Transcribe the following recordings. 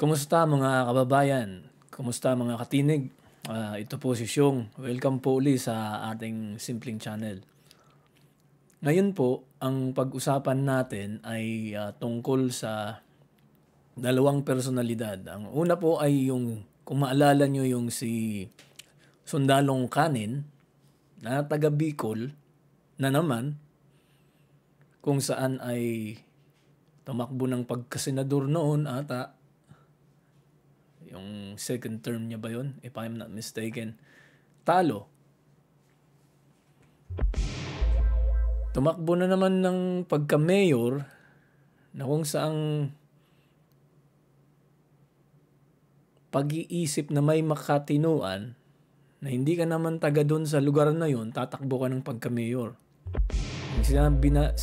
Kumusta mga kababayan? Kumusta mga katinig? Ito po si Syong. Welcome po uli sa ating simpleng channel. Ngayon po, ang pag-usapan natin ay tungkol sa dalawang personalidad. Ang una po ay yung, kung maalala nyo yung si Sundalong Kanin na taga Bicol na naman kung saan ay tumakbo ng pagkasenador noon ata. Yung second term niya ba yun? If I'm not mistaken. Talo. Tumakbo na naman ng pagka-mayor na kung saang pag-iisip na may makatinuan na hindi ka naman taga doon sa lugar na yun, tatakbo ka ng pagka-mayor. Yung sinabi na,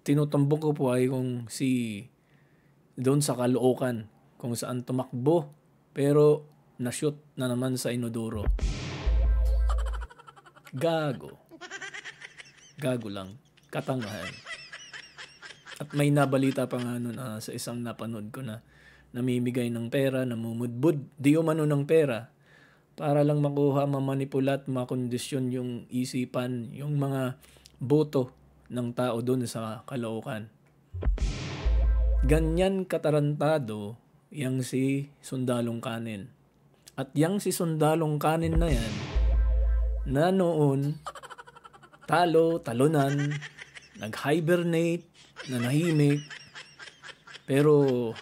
tinutumbok ko po ay kung si doon sa Caloocan, kung saan tumakbo pero na-shoot na naman sa inodoro. Gago. Gago lang. Katangahan. At may nabalita pa nga nun sa isang napanood ko na namimigay ng pera, namumudbud, di umano ng pera para lang makuha, mamanipulat, makondisyon yung isipan, yung mga boto ng tao doon sa Caloocan. Ganyan katarantado yang si Sundalong Kanin. At yang si Sundalong Kanin na yan, na noon, talunan, nag-hibernate, nanahimik, pero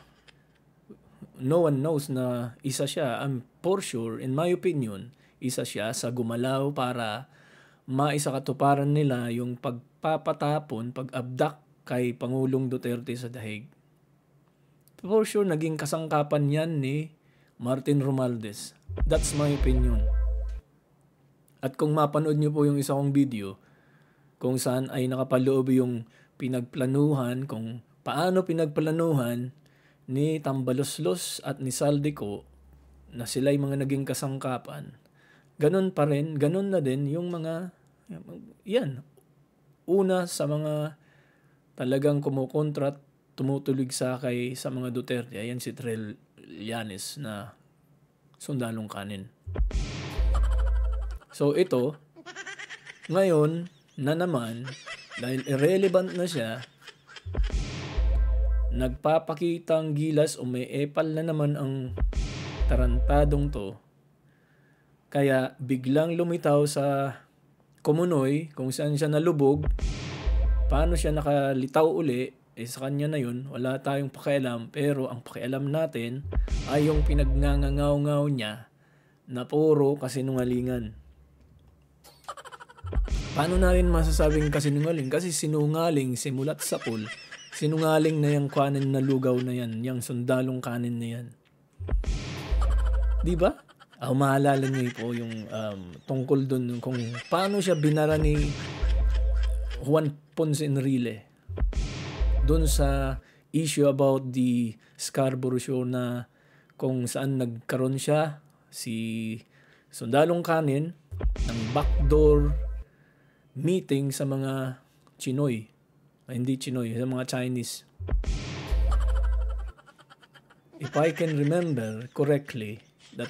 no one knows na isa siya, for sure, in my opinion, isa siya sa gumalaw para maisakatuparan nila yung pagpapatapon, pag-abduct kay Pangulong Duterte sa dahig. For sure, naging kasangkapan yan ni Martin Romualdez. That's my opinion. At kung mapanood nyo po yung isa kong video, kung saan ay nakapaloob yung pinagplanuhan, kung paano pinagplanuhan ni Tambaloslos at ni Saldico na sila'y mga naging kasangkapan, ganun pa rin, ganun na din yung mga, yan, una sa mga talagang kumukontra, tumutulig sa mga Duterte, ayan si Trillanes na Sundalong Kanin. So ito, ngayon na naman, dahil irrelevant na siya, nagpapakitang gilas o may epal na naman ang tarantadong to, kaya biglang lumitaw sa Kumunoy kung saan siya nalubog, paano siya nakalitaw uli, sa kanya na yun, wala tayong pakialam, pero ang pakialam natin ay yung pinagngangangaw-ngaw niya na puro kasinungalingan. Paano na rin masasabing kasinungaling? Kasi sinungaling simulat sa pool, sinungaling na yung kanin na lugaw na yan, yung Sundalong Kanin na yan. Diba? Maalala niyo po yung tungkol dun kung paano siya binara ni Juan Ponce Enrile doon sa issue about the Scarborough Show na kung saan nagkaroon siya, si Sundalong Kanin, ng backdoor meeting sa mga Chinoy. Hindi Chinoy, sa mga Chinese. If I can remember correctly, that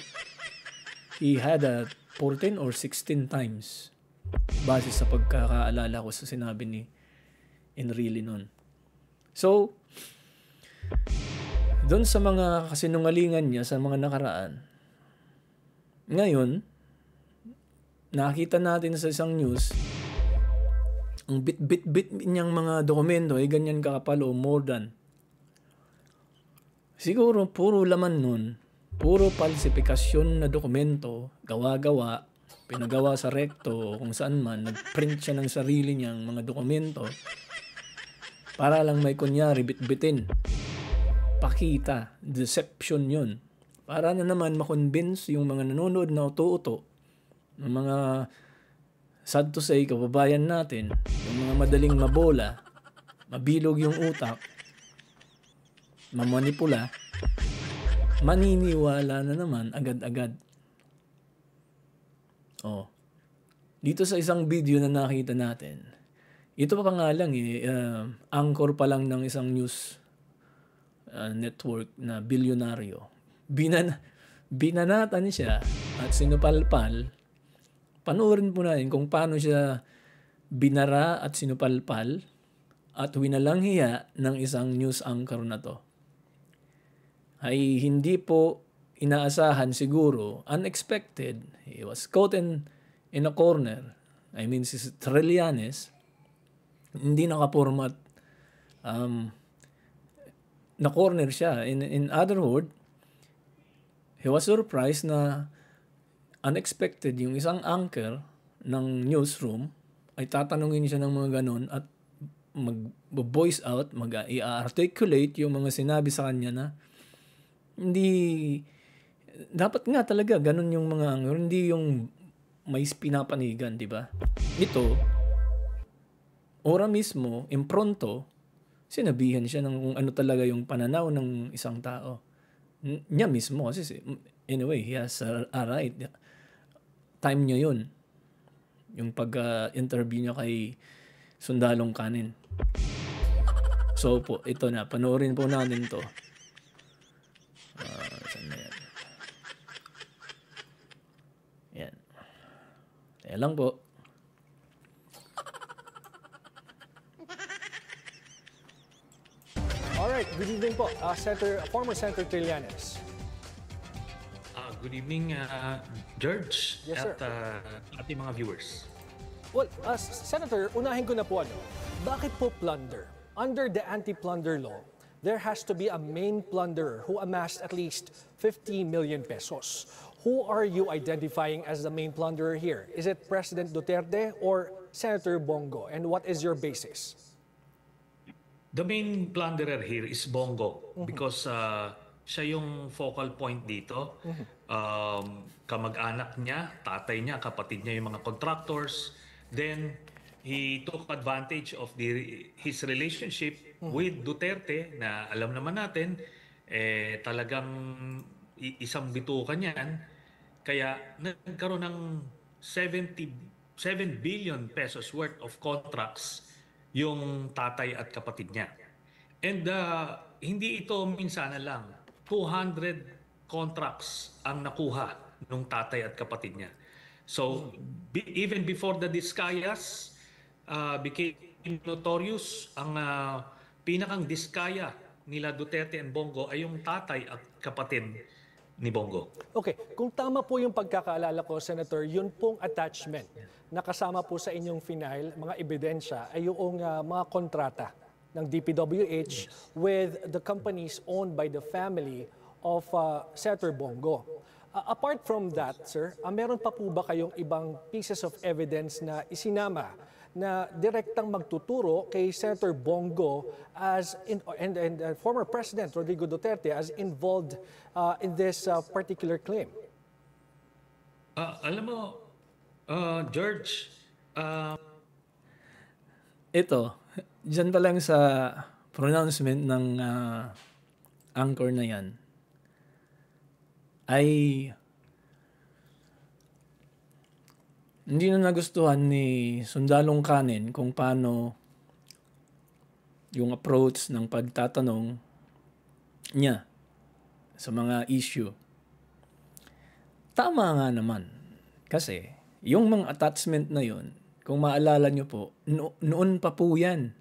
he had 14 or 16 times base sa pagkakaalala ko sa sinabi ni Enrile nun. So, doon sa mga kasinungalingan niya sa mga nakaraan, ngayon, nakita natin sa isang news, ang bit niyang mga dokumento ay ganyan kakapal o more than. Siguro, puro laman nun, puro falsifikasyon na dokumento, gawa-gawa, pinagawa sa rekto, kung saan man, nag-print siya ng sarili niyang mga dokumento, para lang may kunyari bitbitin. Pakita. Deception yun. Para na naman makonvince yung mga nanonood na uto-uto, ng mga sad to say, kababayan natin, yung mga madaling mabola, mabilog yung utak, mamanipula, maniniwala na naman agad-agad. Dito sa isang video na nakita natin, ito pa nga lang anchor pa lang ng isang news network na bilyonaryo. binanatan siya at sinupalpal. Panoorin po natin kung paano siya binara at sinupalpal at winalanghiya ng isang news anchor na to. Ay hindi po inaasahan siguro, unexpected. He was caught in a corner. I mean, si Trillanes, hindi nakapormat. Na-corner siya. In other words, he was surprised na unexpected yung isang anchor ng newsroom ay tatanungin siya ng mga ganun at mag-voice out, mag-articulate yung mga sinabi sa kanya na hindi, dapat nga talaga ganun yung mga anchor, hindi yung may pinapanigan, di ba? Ito, ora mismo, impronto, sinabihan siya ng kung ano talaga yung pananaw ng isang tao. Niya mismo, kasi anyway, he has a right. Time niya yun. Yung pag-interview niya kay Sundalong Kanin. So po, ito na. Panoorin po natin to. Saan na yan? Yan. Ayan lang po. Alright, good evening po. Former Senator Trillanes. Good evening, George, Yes, sir. at ating mga viewers. Well, Senator, unahin ko na po bakit po plunder? Under the anti-plunder law, there has to be a main plunderer who amassed at least 50 million pesos. Who are you identifying as the main plunderer here? Is it President Duterte or Senator Bongo? And what is your basis? The main plunderer here is Bongo because siya yung focal point dito. Kamag-anak niya, tatay niya, kapatid niya yung mga contractors. Then, he took advantage of his relationship with Duterte na alam naman natin, talagang isang bitukan yan. Kaya nagkaroon ng 7 billion pesos worth of contracts yung tatay at kapatid niya. And hindi ito minsan lang. 200 contracts ang nakuha nung tatay at kapatid niya. So, even before the Diskayas became notorious, ang pinakang Diskaya nila Duterte and Bongo ay yung tatay at kapatid ni Bongo. Okay, kung tama po yung pagkakaalala ko, Senator, yun pong attachment na kasama po sa inyong final, mga ebidensya, ay yung mga kontrata ng DPWH with the companies owned by the family of Senator Bongo. Apart from that, sir, meron pa po ba kayong ibang pieces of evidence na isinama na direktang magtuturo kay Senator Bongo and former President Rodrigo Duterte as involved in this particular claim? Alam mo, George, Ito, dyan pa lang sa pronouncement ng anchor na yan, ay hindi na nagustuhan ni Sundalong Kanin kung paano yung approach ng pagtatanong niya sa mga issue. Tama nga naman. Kasi yung mga attachment na yun, kung maalala nyo po, noon pa po yan.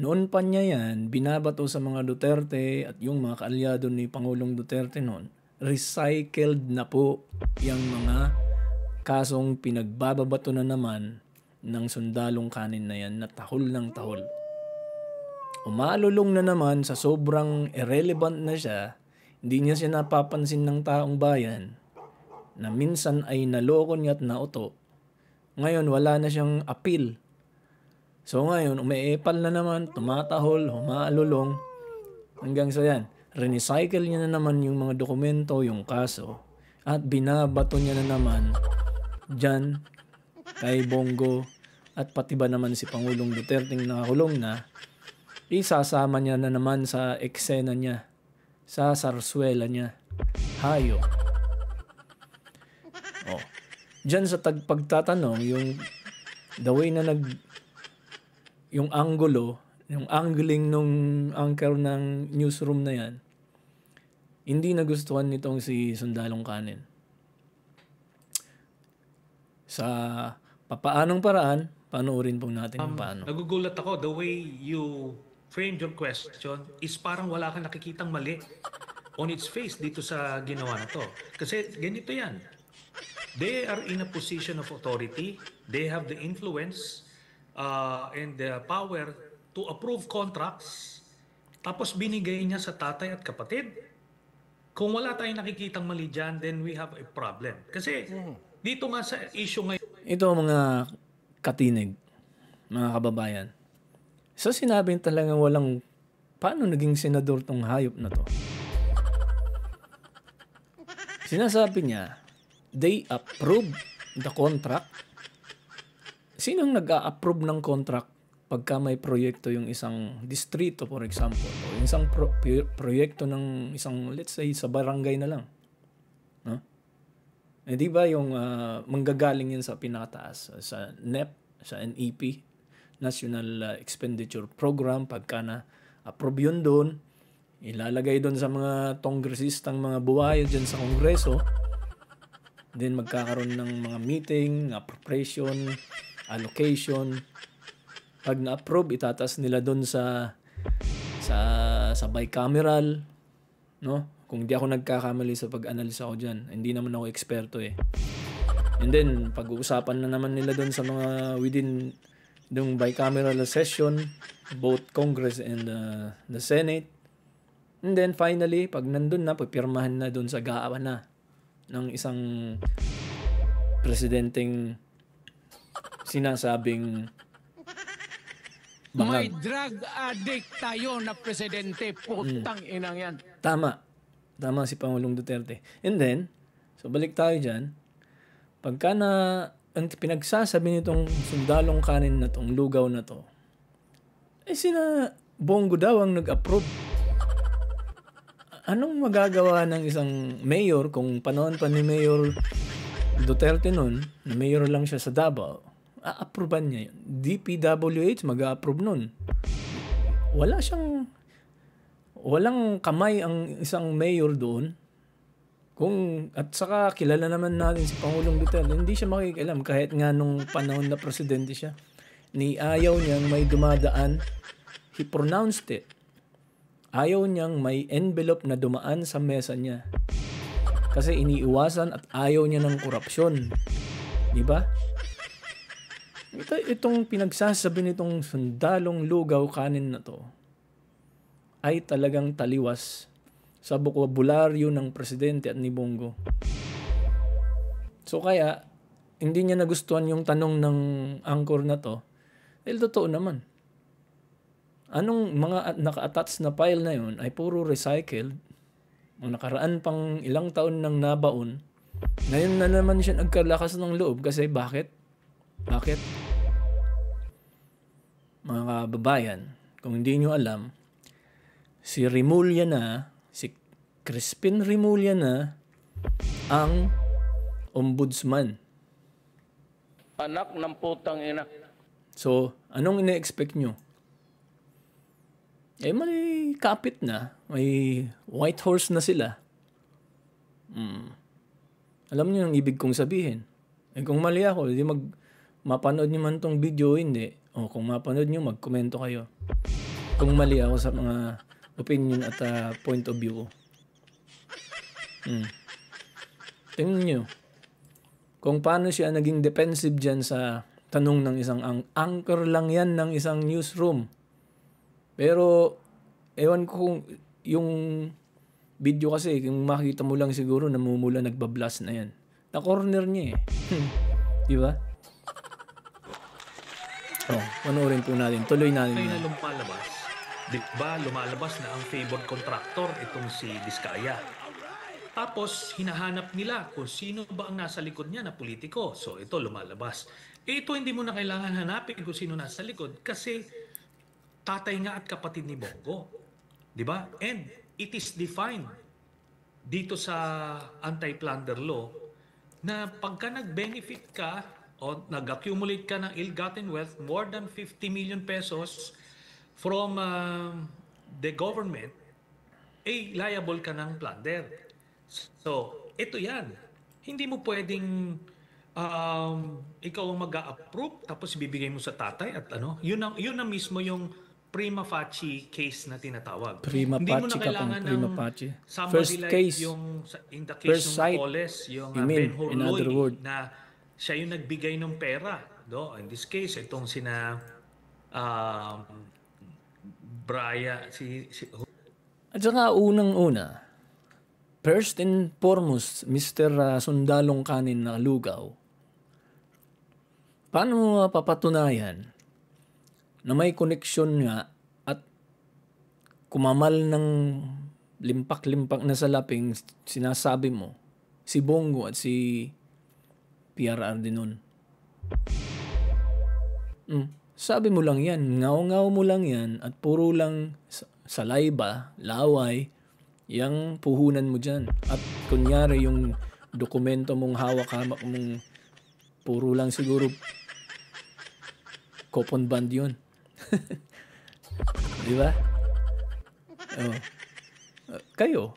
Noon pa niya yan, binabato sa mga Duterte at yung mga kaalyado ni Pangulong Duterte noon, recycled na po yung mga kasong pinagbababato na naman ng Sundalong Kanin na yan na tahol ng tahol. Umalulong na naman sa sobrang irrelevant na siya, hindi niya siya napapansin ng taong bayan na minsan ay naloko niya at nauto. Ngayon wala na siyang appeal. So ngayon umeepal na naman, tumatahol, humaalulong hanggang sa yan. Recycle niya na naman yung mga dokumento, yung kaso at binabato niya na naman dyan kay Bongo at pati ba naman si Pangulong Duterte nakakulong na, isasama niya na naman sa eksena niya, sa sarswela niya. Hayo. Oh. Diyan sa pagtatanong, yung the way na yung angulo, yung angling nung anchor ng newsroom na yan, hindi nagustuhan nitong si Sundalong Kanin. Sa papaanong paraan, panoorin po natin kung paano. Nagugulat ako the way you framed your question is parang wala kang nakikitang mali on its face dito sa ginawa na to. Kasi ganito yan. They are in a position of authority. They have the influence and the power to approve contracts. Tapos binigay niya sa tatay at kapatid. Kung wala tayong nakikitang mali dyan, then we have a problem. Kasi dito nga sa issue ngayon. Ito mga katinig, mga kababayan. So sinabi talagang walang, paano naging senador tong hayop na to? Sinasabi niya, they approve the contract. Sinong nag-a-approve ng contract pagka may proyekto yung isang distrito, for example, o yung isang proyekto ng isang, let's say, sa barangay na lang? No? Eh, di ba yung manggagaling yun sa pinakataas, sa NEP, sa NEP, National Expenditure Program, pagka na-approve yun doon, ilalagay doon sa mga kongresistang mga buhayo dyan sa kongreso, then magkakaroon ng mga meeting, appropriation, allocation. Pag na-approve, itatas nila doon sa bicameral, no? Kung di ako nagkakamali sa pag-analisa ko dyan, hindi naman ako eksperto eh. And then, pag-uusapan na naman nila doon sa mga within yung bicameral session, both Congress and the Senate. And then, finally, pag nandun na, pipirmahan na doon sa gaawan na ng isang presidenteng sinasabing may drug addict tayo na presidente. Putang inang yan. Tama. Tama si Pangulong Duterte. And then, so balik tayo dyan. Pagka na, ang pinagsasabi nitong Sundalong Kanin na tong lugaw na to, eh sina Bongo daw ang nag-approve. Anong magagawa ng isang mayor kung panahon pa ni Mayor Duterte nun, na mayor lang siya sa Davao, a-approvean niya yun. DPWH mag-a-approve nun. Walang kamay ang isang mayor doon. At saka kilala naman natin si Pangulong Duterte, hindi siya makikialam kahit nga nung panahon na presidente siya. Ni ayaw niyang may dumadaan, he pronounced it. Ayaw niyang may envelope na dumaan sa mesa niya. Kasi iniiwasan at ayaw niya ng korupsyon. Di ba? Itong pinagsasabi nitong Sundalong Lugaw Kanin na to ay talagang taliwas sa bokabularyo ng presidente at ni Bongo. So kaya, hindi niya nagustuhan yung tanong ng anchor na to. Dahil totoo naman. Anong mga naka-attach na file na yun ay puro recycled. Ang nakaraan pang ilang taon nang nabaon. Ngayon na naman siya nagkalakas ng loob kasi bakit? Bakit? Mga kababayan, kung hindi nyo alam, si Crispin Rimulya na ang ombudsman. Anak ng putang ina. So, anong ina-expect nyo? Eh, may kapit na. May white horse na sila. Alam niyo ang ibig kong sabihin. Eh, kung mali ako, hindi mapanood niyo man tong video, hindi. O, kung mapanood niyo, magkomento kayo. Kung mali ako sa mga opinion at point of view ko. Tingnan niyo. Kung paano siya naging defensive dyan sa tanong ng isang anchor lang yan ng isang newsroom. Pero, ewan ko kung yung video kasi, kung makita mo lang siguro, namumula nagbablast na yan. Na-corner niya eh. Di ba? Panoorin po natin. Tuloy natin Ay yan. na lumalabas. Di ba lumalabas na ang favored contractor itong si Diskaya. Tapos, hinahanap nila kung sino ba ang nasa likod niya na politiko. So, ito lumalabas. Ito hindi mo na kailangan hanapin kung sino nasa likod kasi tatay nga at kapatid ni Bongo. Di ba? And it is defined dito sa anti-plunder law na pagka nag-benefit ka o nag-accumulate ka ng ill-gotten wealth more than 50 million pesos from the government, liable ka ng plunder. So, ito yan. Hindi mo pwedeng ikaw ang mag-a-approve tapos ibibigay mo sa tatay at ano. Yun ang mismo yung prima facie case na tinatawag. Prima Hindi mo na facie ka pang kailangan prima ng facie. somebody First like case, in the case first ng sight, Coles, yung you mean, Ben in other Hurloy word. na siya yung nagbigay ng pera. Do? In this case, itong sina At saka unang-una, first and foremost, Mr. Sundalong Kanin na Lugaw, paano mo papatunayan na may koneksyon nga at kumamal ng limpak-limpak na salaping sinasabi mo si Bongo at si PRRD nun? Sabi mo lang yan, ngaw-ngaw mo lang yan at puro lang salayba, laway, yung puhunan mo dyan. At kunyari yung dokumento mong hawak-hawak mong puro lang siguro coupon band yun. Di ba? Oh. Kayo,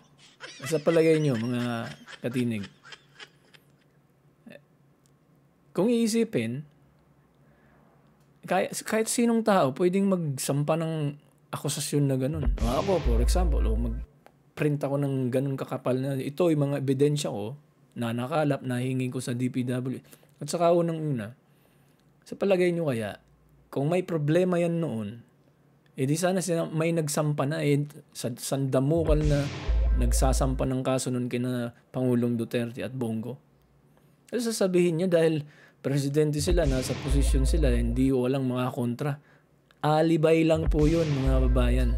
sa palagay nyo, mga katinig, kung iisipin, kahit sinong tao pwedeng magsampa ng akusasyon na ganun. Ako, for example, mag-print ako ng ganun kakapal na ito yung mga ebidensya ko na nakalap, nahingi ko sa DPW. At saka unang-una, sa palagay nyo kaya, kung may problema yan noon, di sana may nagsampa na, sandamukal na nagsasampa ng kaso noon kina Pangulong Duterte at Bongo. Ano sasabihin niya dahil presidente sila, nasa posisyon sila, hindi walang mga kontra. Alibay lang po yun, mga babayan.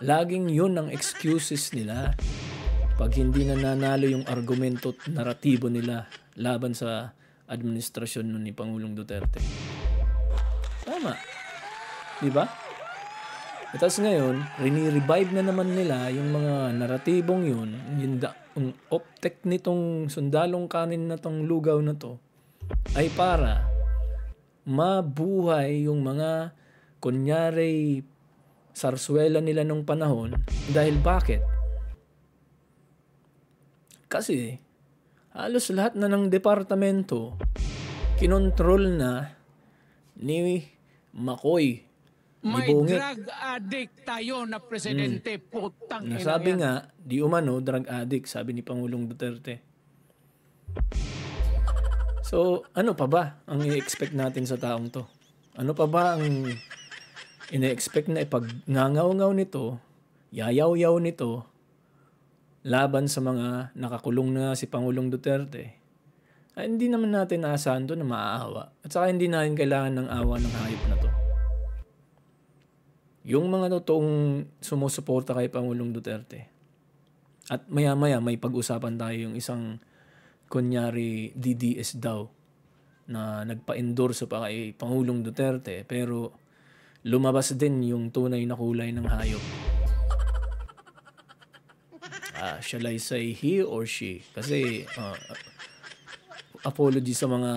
Laging yun ang excuses nila pag hindi nanalo yung argumento at naratibo nila laban sa administrasyon nun ni Pangulong Duterte. Tama. Diba? At tapos ngayon, rini-revive na naman nila yung mga naratibong yun, yung optek nitong Sundalong Kanin na tong lugaw na to, ay para mabuhay yung mga kunyari sarswela nila nung panahon. Dahil bakit? Kasi halos lahat na ng departamento kinontrol na ni Makoy. May Bungit. drug addict tayo na presidente, putang ina Nasabi yan. nga, di umano, drug addict, sabi ni Pangulong Duterte. So, ano pa ba ang i-expect natin sa taong to? Ano pa ba ang ina-expect na ipag ngangaw-ngaw nito, yayaw-yaw nito, laban sa mga nakakulong na si Pangulong Duterte? Ay, hindi naman natin naasahan to na maaawa. At saka hindi natin kailangan ng awa ng hayop na to. Yung mga totoong sumusuporta kay Pangulong Duterte. At maya-maya may pag-usapan tayo yung isang kunyari DDS daw na nagpa-endorse pa kay Pangulong Duterte pero lumabas din yung tunay na kulay ng hayop. Shall I say he or she? Kasi apology sa mga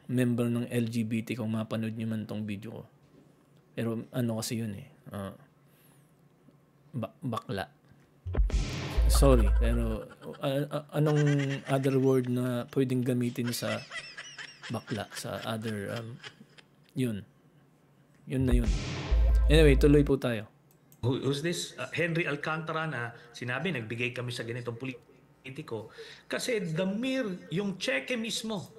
member ng LGBT kung mapanood nyo man tong video ko. Pero ano kasi yun bakla. Sorry, pero anong other word na pwedeng gamitin sa bakla, sa other, yun na yun. Anyway, tuloy po tayo. Who's this? Henry Alcantara na sinabi, nagbigay kami sa ganitong politiko. Kasi yung cheque mismo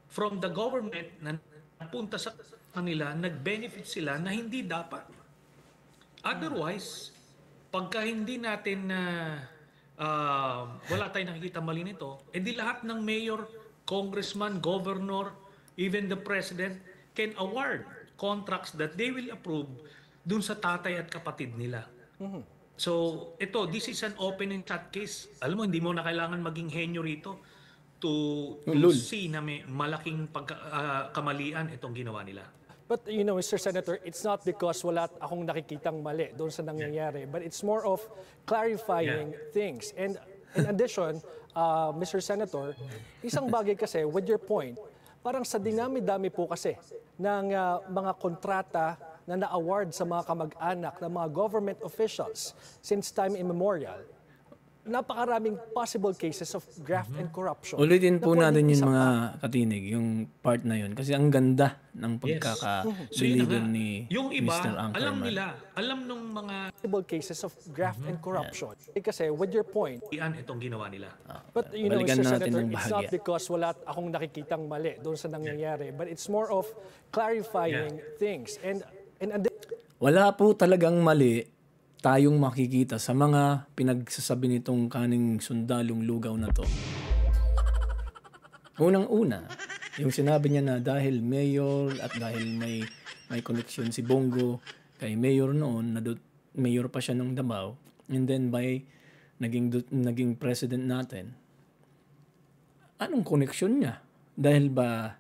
from the government na napunta sa kanila, nag-benefit sila na hindi dapat. Otherwise, pagka hindi natin wala tayong nakikita mali nito, edi lahat ng mayor, congressman, governor, even the president can award contracts that they will approve dun sa tatay at kapatid nila. So, this is an open and shut case. Alam mo, hindi mo na kailangan maging henyo rito to see na may malaking kamalian itong ginawa nila. But Mr. Senator, it's not because wala akong nakikitang mali doon sa nangyayari, but it's more of clarifying things. And in addition, Mr. Senator, isang bagay kasi, with your point, parang sa dinami-dami po kasi ng mga kontrata na na-award sa mga kamag-anak ng mga government officials since time immemorial, napakaraming possible cases of graft and corruption. Ulitin po na natin pwedeng yung isampa. mga katinig, yung part na yun. Kasi ang ganda ng So yun na pagkaka-deliver nga. ni Yung iba, Mr. alam Anchorman. nila, alam nung mga Possible cases of graft and corruption. Kasi with your point, ian itong ginawa nila. but you know, Balikan Mr. natin Senator, ng it's not bahagya. because wala akong nakikitang mali doon sa nangyayari, but it's more of clarifying things. And Wala po talagang mali tayong makikita sa mga pinagsasabi nitong kaning sundalong lugaw na to. Unang-una, yung sinabi niya na dahil mayor at dahil may koneksyon si Bongo kay mayor noon, mayor pa siya ng Davao, and then by naging president natin. Anong koneksyon niya? Dahil ba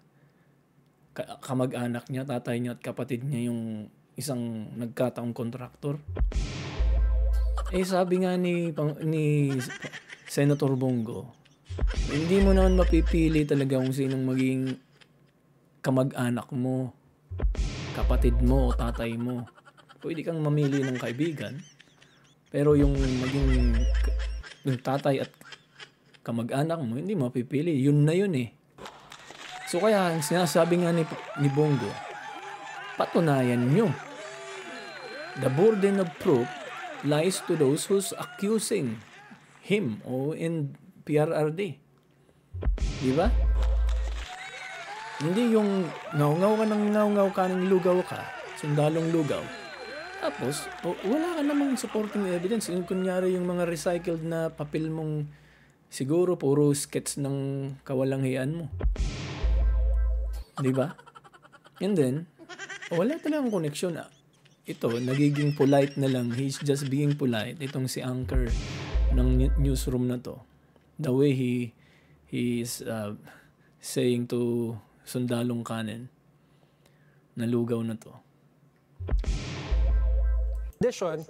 kamag-anak niya, tatay niya at kapatid niya yung isang nagkataong kontraktor? Sabi nga ni Senator Bongo, hindi mo naman mapipili talaga kung sinong maging kamag-anak mo, kapatid mo, o tatay mo. Pwede kang mamili ng kaibigan, pero yung maging yung tatay at kamag-anak mo, hindi mo mapipili. Yun na yun eh. So kaya, ang sinasabi nga ni Bongo, patunayan nyo. The burden of proof lies to those who's accusing him o in PRRD. Di ba? Hindi yung ngaw-ngaw ka ng lugaw ka, sundalong lugaw. Tapos, wala ka namang supporting evidence. Yung kunyari yung mga recycled na papel mong siguro puro sketch ng kawalanghian mo. Di ba? And then, wala talagang connection. Ito, nagiging polite na lang. He's just being polite. Itong si anchor ng newsroom na to. The way he is saying to sundalong kanin na lugaw na to. addition,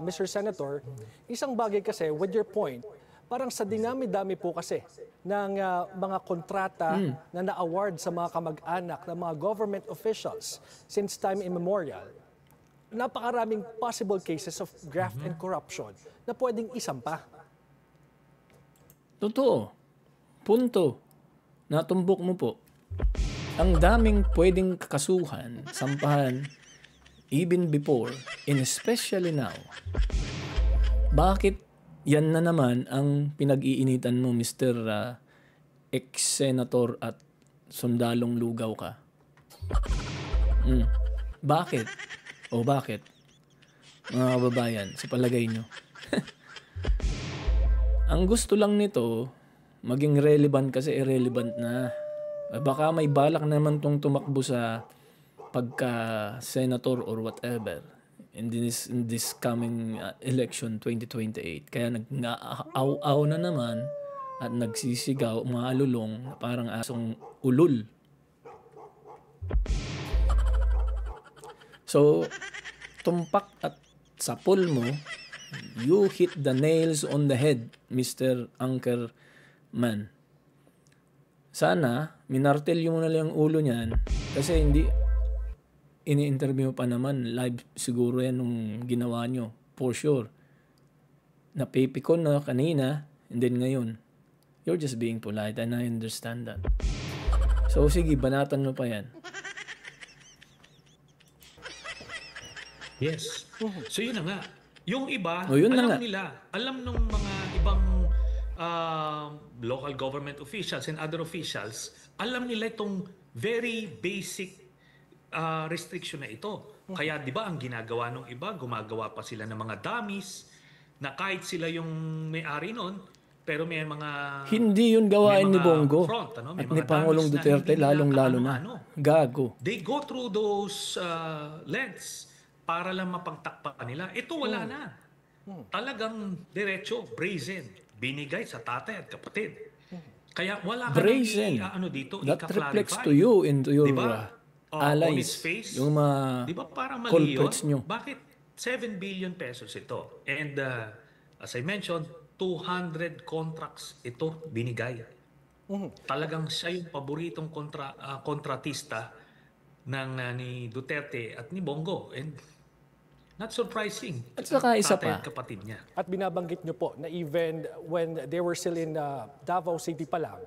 Mr. Senator, isang bagay kasi, with your point, parang sa dinami-dami po kasi ng mga kontrata na na-award sa mga kamag-anak ng mga government officials since time immemorial, napakaraming possible cases of graft and corruption na pwedeng isampa. Totoo. Punto. Natumbok mo po. Ang daming pwedeng kakasuhan, sampahan, even before, and especially now. Bakit yan na naman ang pinag-iinitan mo, Mr. Ex-Senator at sundalong lugaw ka? Bakit? O bakit? Mga kababayan, sa palagay nyo. Ang gusto lang nito, maging relevant kasi irrelevant na. Baka may balak naman tong tumakbo sa pagka-senator or whatever in this coming election 2028. Kaya nag-aw-aw na naman at nagsisigaw, maalulong, parang asong ulol. So, tumpak at sapol mo, you hit the nails on the head, Mr. Anchorman. Sana, minartelyo mo na lang ang ulo niyan kasi hindi ini-interview pa naman. Live siguro yan nung ginawa nyo. For sure. Napipikon na kanina and then ngayon. You're just being polite and I understand that. So sige, banatan mo pa yan. Yes. So yun na nga. Yung iba, Yun na alam nga. nila, alam nung mga ibang local government officials and other officials, alam nila itong very basic restriction na ito. Kaya di ba ang ginagawa ng iba, gumagawa pa sila ng mga dummies na kahit sila yung may-ari nun, pero may mga Hindi yun gawain may ni mga Bongo front, ano? May at mga ni Pangulong dummies na Duterte, hindi nila lalong-lalo na. kaano-ano. Gago. They go through those lengths para lang mapagtakpan nila. Ito wala na. Talagang diretso, brazen, binigay sa tatay at kapatid. Kaya wala ka Brazen. ano dito, That ika-clarify. reflects to you and to your Diba? On allies. his face, Yung mga di ba parang mali culprits yun? nyo. Bakit 7 billion pesos ito? And as I mentioned, 200 contracts ito binigay. Talagang siya yung paboritong kontratista ni Duterte at ni Bongo. And not surprising. At saka isa tatay pa. at kapatid niya. At binabanggit nyo po na even when they were still in Davao City pa lang,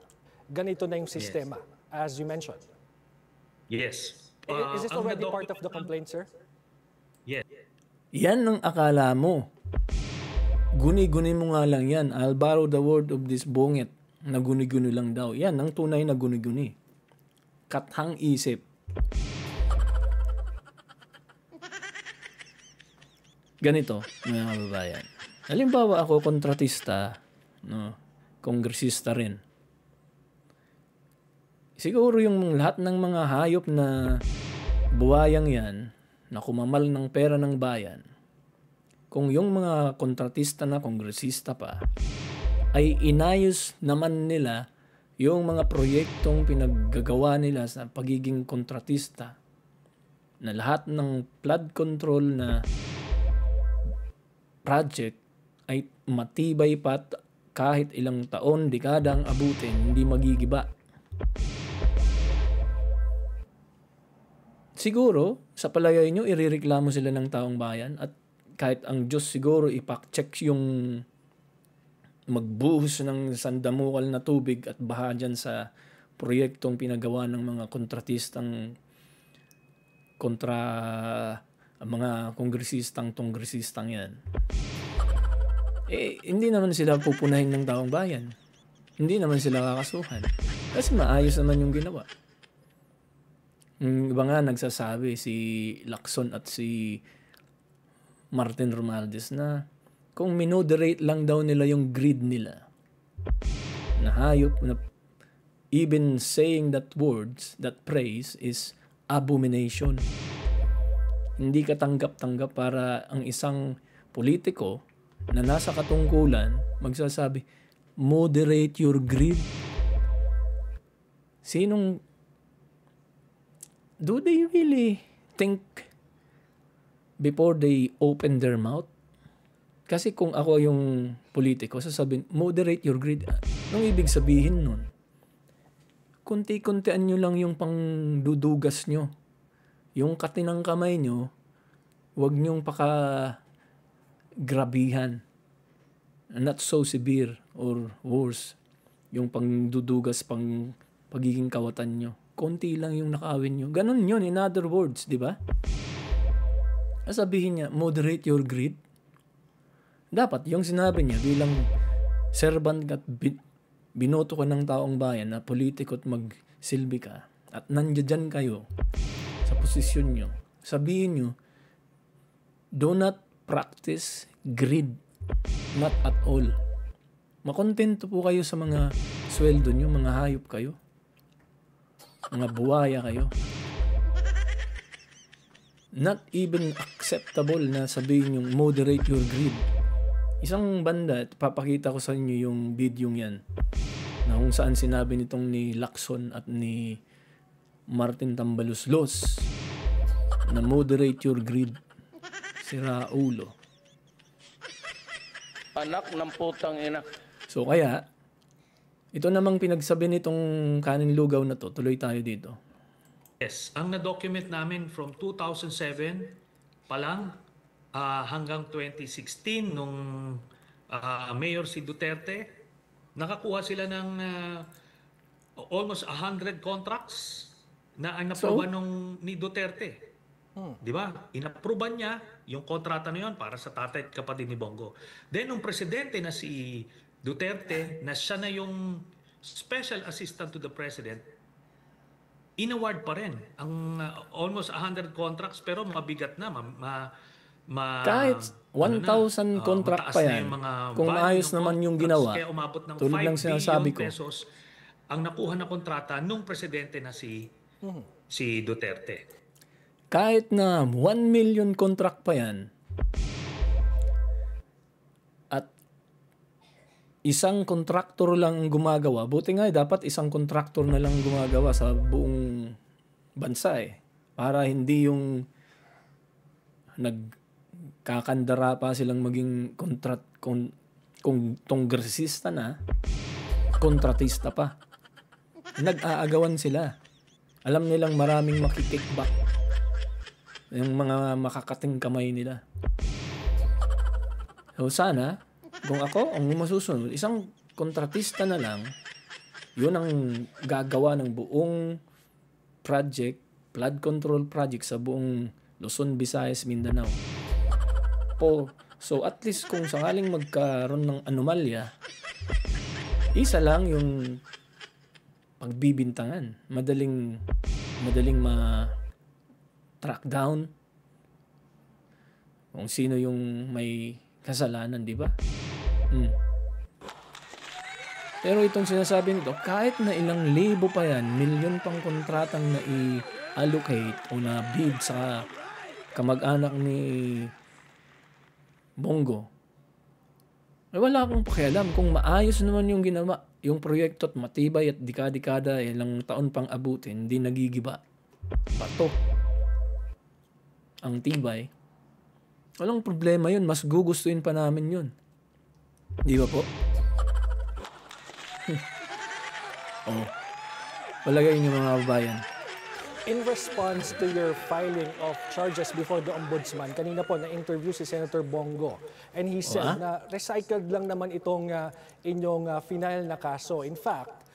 ganito na yung sistema, as you mentioned. Yes. Is this Ang already nadocument part of the complaint, sir? Yes. Yan ang akala mo. Guni-guni mo nga lang yan. I'll borrow the word of this bongit na guni-guni lang daw. Yan ang tunay na guni-guni. Kathang isip. Ganito, mga kababayan. Halimbawa ako kontratista, no, kongresista rin. Siguro yung lahat ng mga hayop na buwayang yan, na kumamal ng pera ng bayan, kung yung mga kontratista na kongresista pa, ay inayos naman nila yung mga proyektong pinaggagawa nila sa pagiging kontratista, na lahat ng flood control na project ay matibay pa kahit ilang taon, dekada ang abutin, hindi magigiba. Siguro, sa palagay nyo, irereklamo sila ng taong bayan at kahit ang Diyos siguro ipak-check yung magbuhos ng sandamukal na tubig at baha dyan sa proyektong pinagawa ng mga kontratistang kontra mga kongresistang yan. Hindi naman sila pupunahin ng taong bayan. Hindi naman sila kakasuhan. Kasi maayos naman yung ginawa. Iba nga nagsasabi si Lacson at si Martin Romualdez na kung minoderate lang daw nila yung greed nila, na hayop na even saying that words, that praise is abomination. Hindi ka tanggap-tanggap para ang isang politiko na nasa katungkulan magsasabi, moderate your greed. Do they really think before they open their mouth? Kasi kung ako yung politiko, sasabihin, moderate your greed. Anong ibig sabihin nun? Kunti-kuntian nyo lang yung pangdudugas nyo. Yung katinang kamay nyo, huwag nyong grabihan. Not so severe or worse. Yung pangdudugas, pagiging kawatan nyo. Konti lang yung nakawin nyo. Ganon yun, in other words, di ba? Sabihin niya, moderate your greed. Dapat, yung sinabi niya bilang servant at binoto ka ng taong bayan na politiko at magsilbi ka at nandiyan kayo sa posisyon nyo, sabihin nyo, do not practice greed. Not at all. Makontento po kayo sa mga sweldo nyo, mga hayop kayo. Mga buwaya kayo. Not even acceptable na sabihin yung moderate your greed. Isang banda, papakita ko sa inyo yung video yan na kung saan sinabi nitong ni Lacson at ni Martin Tambaluslos na moderate your greed. Sira ulo. Anak ng putang ina. So kaya, ito namang pinagsabi nitong kanin lugaw na to, tuloy tayo dito. Yes, ang na-document namin from 2007 pa lang hanggang 2016 nung Mayor si Duterte, nakakuha sila ng almost 100 contracts na ang naproba ni Duterte. Di ba? Inapruban niya yung kontrata na yun para sa tatay at kapatid ni Bongo. Then, nung presidente na si Duterte, na siya na yung special assistant to the president, inaward pa rin ang almost 100 contracts pero mabigat na. Kahit 1,000 contract pa yan, kung maayos naman yung ginawa, tulad ng sinasabi ko, pesos ang nakuha na kontrata nung presidente na si Duterte. Kahit na 1 million contract pa yan, at isang kontraktor lang gumagawa, buti nga dapat isang kontraktor na lang gumagawa sa buong bansa para hindi yung nagkakandara pa silang maging kongresista na, kontratista pa. Nag-aagawan sila. Alam nilang maraming makikickback. Yung mga makakating kamay nila. So sana, kung ako ang masusunod, isang kontratista na lang, yun ang gagawa ng buong project, flood control project sa buong Luzon, Visayas, Mindanao. So at least kung sakaling magkaroon ng anomalya, isa lang yung pagbibintangan. Madaling ma-track down kung sino yung may kasalanan, di ba? Pero itong sinasabi nito, kahit na ilang libo pa yan, milyon pang kontratang na i-allocate o na bid sa kamag-anak ni Bongo, ay wala akong pakialam kung maayos naman yung ginawa, yung proyekto at matibay at dekada-dekada, ilang taon pang abutin, hindi nagigiba. Bato. Ang tibay. Walang problema yun. Mas gugustuhin pa namin yun. Di ba po? Oh. Palagay niyo mga babayan. In response to your filing of charges before the Ombudsman, kanina po na-interview si Senator Bongo and he said na recycled lang naman itong inyong final na kaso. In fact,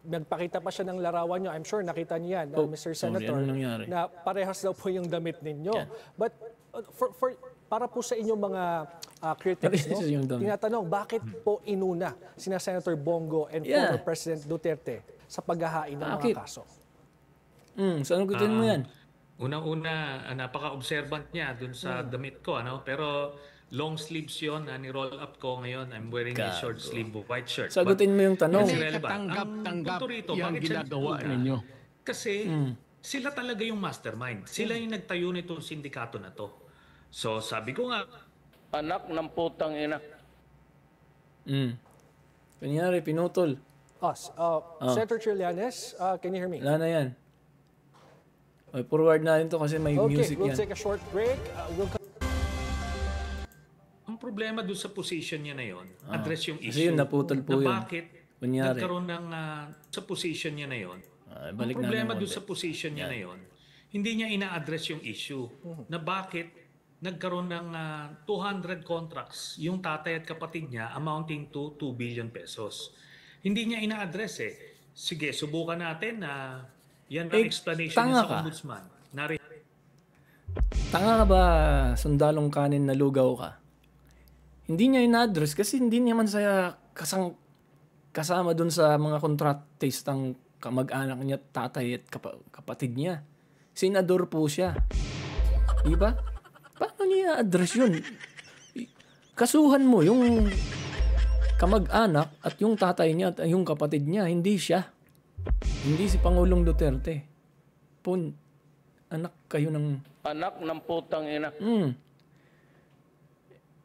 nagpakita pa siya ng larawan nyo. I'm sure nakita niya yan, Mr. Senator, na parehas daw po yung damit ninyo. Yeah. But para po sa inyong mga critics, no? Tinatanong, bakit po inuna sina Senator Bongo and former President Duterte sa paghahain ng mga kaso? Saan gutin mo yan? Unang-una, napaka-observant niya dun sa damit ko. Pero long sleeves yun, ni-roll up ko ngayon. I'm wearing a short sleeve white shirt. Sagutin mo yung tanong. Katanggap-tanggap yung ginagawa ninyo. Kasi sila talaga yung mastermind. Sila yung nagtayo nitong sindikato na to. So sabi ko nga, Anak ng putang ina. Kanyari, pinutol. Senator Trillanes, can you hear me? Wala na yan. Forward natin to kasi may music we'll yan. Take a short break. Ang problema doon sa position niya na yon, address yung issue. Kasi yun, naputol po yun. Bakit nagkaroon ng sa position niya na yon. Ang problema doon sa position niya na yon, hindi niya ina-address yung issue na bakit nagkaroon ng 200 contracts yung tatay at kapatid niya amounting to 2 billion pesos. Hindi niya ina-address eh. Sige, subukan natin na yan ang explanation niya sa Ombudsman. Tanga ka ba, sundalong kanin na lugaw ka? Hindi niya ina-address kasi hindi naman saya kasama dun sa mga kontratistang kamag-anak niya, tatay at kapatid niya. Senador po siya. Di ba? Paano niya address yun? Kasuhan mo yung kamag-anak at yung tatay niya at yung kapatid niya, hindi siya. Hindi si Pangulong Duterte. Anak kayo ng... Anak ng putang ina.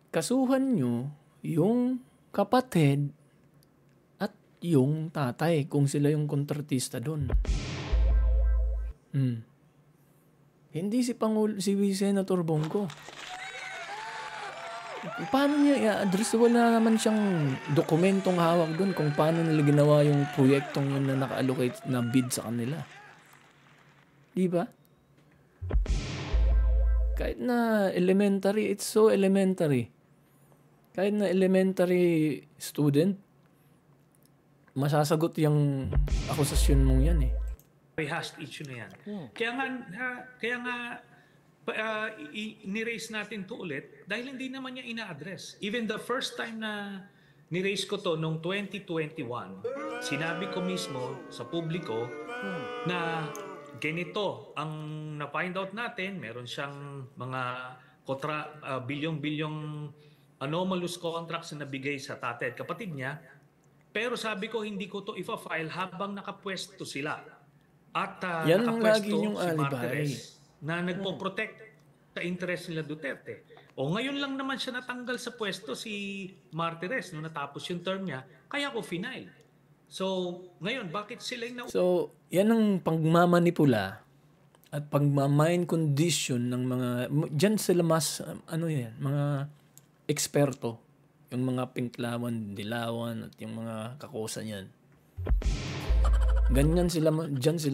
Kasuhan nyo yung kapatid at yung tatay kung sila yung kontratista doon. Hindi si Senator Bongo. Paano niya i-address? Wala naman siyang dokumentong hawak doon kung paano nila ginawa yung proyektong yun na naka-allocate na bid sa kanila. Di ba? Kahit na elementary, it's so elementary. Kahit na elementary student, masasagot yung akusasyon mong yan eh. Rehashed issue na yan. Kaya nga ni-raise natin to ulit dahil hindi naman niya ina-address. Even the first time na ni-raise ko to noong 2021, sinabi ko mismo sa publiko na ganito ang na-find out natin, meron siyang mga bilyong-bilyong anomalous contracts na nabigay sa tatay at kapatid niya. Pero sabi ko hindi ko to ifa-file habang nakapwesto sila. At nakapwesto si Martires na nagpo-protect sa interest nila Duterte. O ngayon lang naman siya natanggal sa pwesto si Martires nung natapos yung term niya, kaya ko final. So, ngayon, bakit sila yung... So, yan ang pagmamanipula at pagmamind condition ng mga... Diyan sila mas, mga eksperto. Yung mga Pinklawan, Dilawan at yung mga kakusa niyan. Diyan sila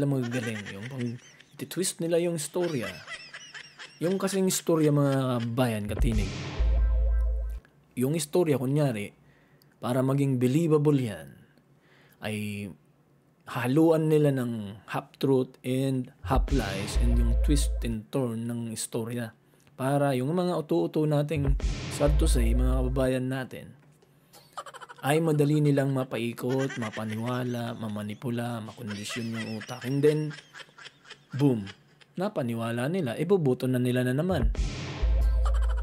magagaling. Yung pang twist nila yung storya. Yung kasing storya mga bayan, katinig. Yung istorya, kunyari, para maging believable yan, ay haluan nila ng half-truth and half-lies and yung twist and turn ng istorya. Para yung mga uto-uto nating, sad to say, mga kababayan natin, ay madali nilang mapaikot, mapaniwala, mamanipula, makondisyon yung utak. And then, boom, napaniwala nila, ibubuto na nila na naman.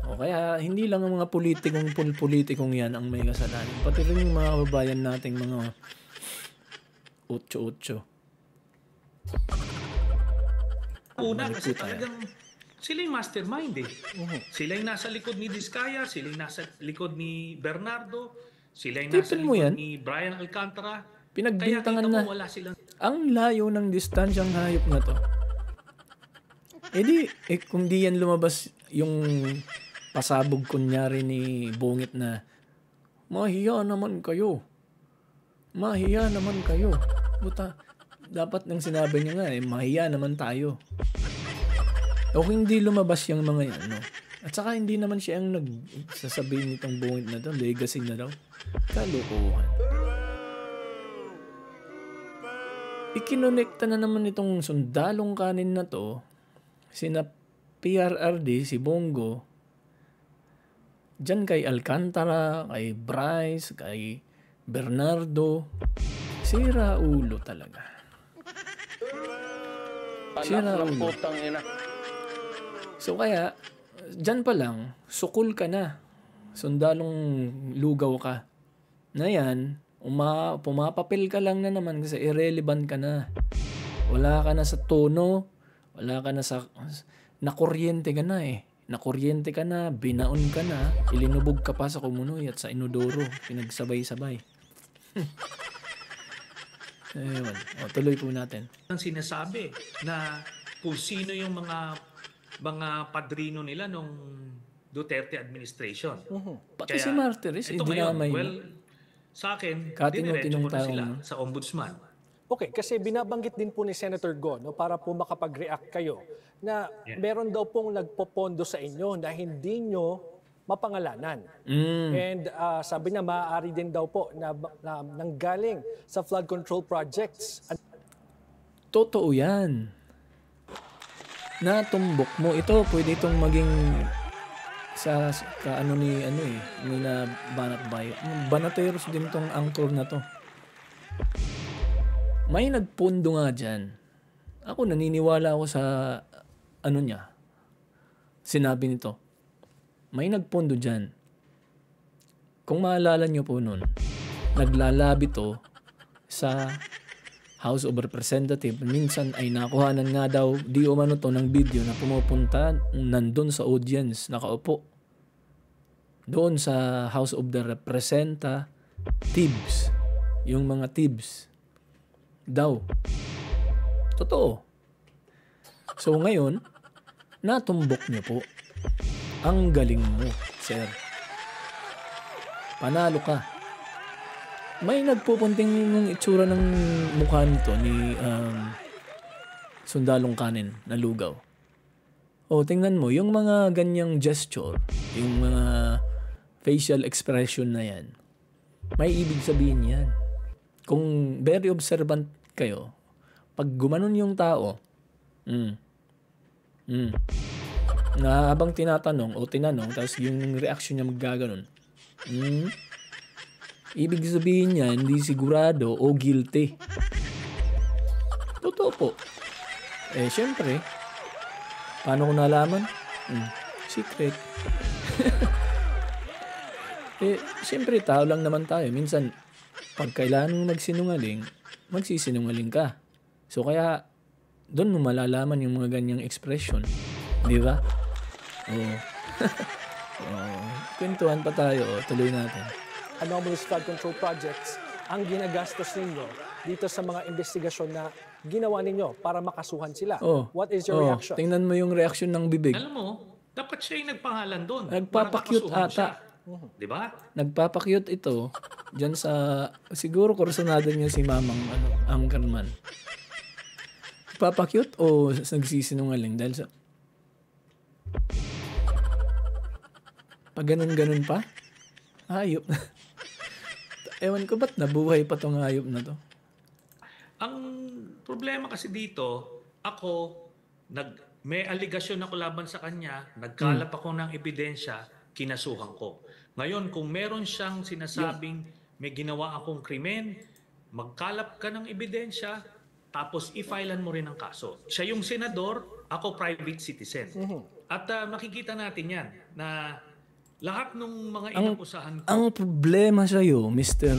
O kaya, hindi lang ang mga politikong yan ang may kasalanan. Pati rin yung mga kababayan nating mga 8-8. Una, kasi talagang sila yung mastermind eh. Sila yung nasa likod ni Diskaya, sila yung nasa likod ni Bernardo, sila yung nasa Tipin mo likod yan? ni Brian Alcantara. Pinagbintangan Kaya na. kita mo wala silang... Ang layo ng distansyang hayop na to. Kung di yan lumabas yung pasabog kunyari ni Bungit na mahiya naman kayo. Mahiya naman kayo. Buta, dapat nang sinabi niya nga mahiya naman tayo. O kung hindi lumabas yung mga yan, no? At saka hindi naman siya ang nagsasabihin nitong Bungit na to, legacy na daw. Kalukuhan. Ikinonekta na naman itong sundalong kanin na to, sina PRRD, si Bongo, dyan kay Alcantara, kay Bryce, kay Bernardo. Sira ulo talaga. Sira Anak ng ulo. putang ina. So kaya, dyan pa lang, sukul ka na. Sundalong lugaw ka. Na yan, pumapapil ka lang na naman kasi irrelevant ka na. Wala ka na sa tono, wala ka na sa... Nakuryente ka na eh. Nakuryente ka na, binaon ka na, ilinubog ka pa sa Kumunoy at sa Inodoro. Pinagsabay-sabay. Ewan. O, tuloy po natin. ang sinasabi na kung sino yung mga padrino nila nung Duterte administration. Pati si Martires, ito dinamay ngayon, mo. well, sa akin, Katino-tinong diniretso ko na tao sila mo. sa ombudsman. Okay, kasi binabanggit din po ni Senator Go, no, para po makapag-react kayo, na meron daw pong nagpopondo sa inyo na hindi nyo mapangalanan. And sabi niya, maaari din daw po na nanggaling sa flood control projects. Totoo yan. Natumbok mo. Ito, pwede itong maging sa kaano ni na Banat Bayo. Banateros din tong angkor na to. May nagpondo nga dyan. Ako naniniwala ako sa niya. Sinabi nito. May nagpondo dyan. Kung maalala nyo po nun, naglalabi to sa House of Representatives. Minsan ay nakuhanan nga daw di umano to ng video na pumupunta nandun sa audience, nakaupo. Doon sa House of the Representatives. Yung mga tibs. Daw. Totoo. So ngayon, natumbok niyo po. Ang galing mo, sir. Panalo ka. May nagpupunting ng itsura ng mukha nito ni Sundalong Kanin na lugaw. O, tingnan mo, yung mga ganyang gesture, yung mga facial expression na yan, may ibig sabihin yan. Kung very observant kayo, pag gumanon yung tao, na habang tinatanong o tinanong, tapos yung reaction niya maggaganon, ibig sabihin niya, hindi sigurado o guilty. Totoo po. Syempre, paano ko nalaman? Secret. Syempre, tao lang naman tayo. Minsan, pag kailangan mong magsinungaling, magsisinungaling ka. So, kaya, doon mo malalaman yung mga ganyang expression. Di ba? Oo. Kwentuhan pa tayo. Tuloy natin. Anomalous flood control projects ang ginagastos ninyo dito sa mga investigasyon na ginawa ninyo para makasuhan sila. What is your reaction? Tingnan mo yung reaction ng bibig. Alam mo, dapat siya yung nagpangalan doon. Nagpapakyut ata. Di ba? Nagpapakyut ito Diyan sa, siguro kursunado niya si Mamang Anchorman. Papakyut o nagsisinungaling dahil sa... Pag ganun-ganun pa? Hayop. Ewan ko ba't nabuhay pa tong hayop na to. Ang problema kasi dito, ako, may aligasyon ako laban sa kanya, nagkalap ako ng ebidensya, kinasuhan ko. Ngayon, kung meron siyang sinasabing may ginawa akong krimen, magkalap ka ng ebidensya, tapos i-filean mo rin ang kaso. Siya yung senador, ako private citizen. At makikita natin yan, na lahat ng mga inakusahan ko... Ang problema sa'yo, Mr.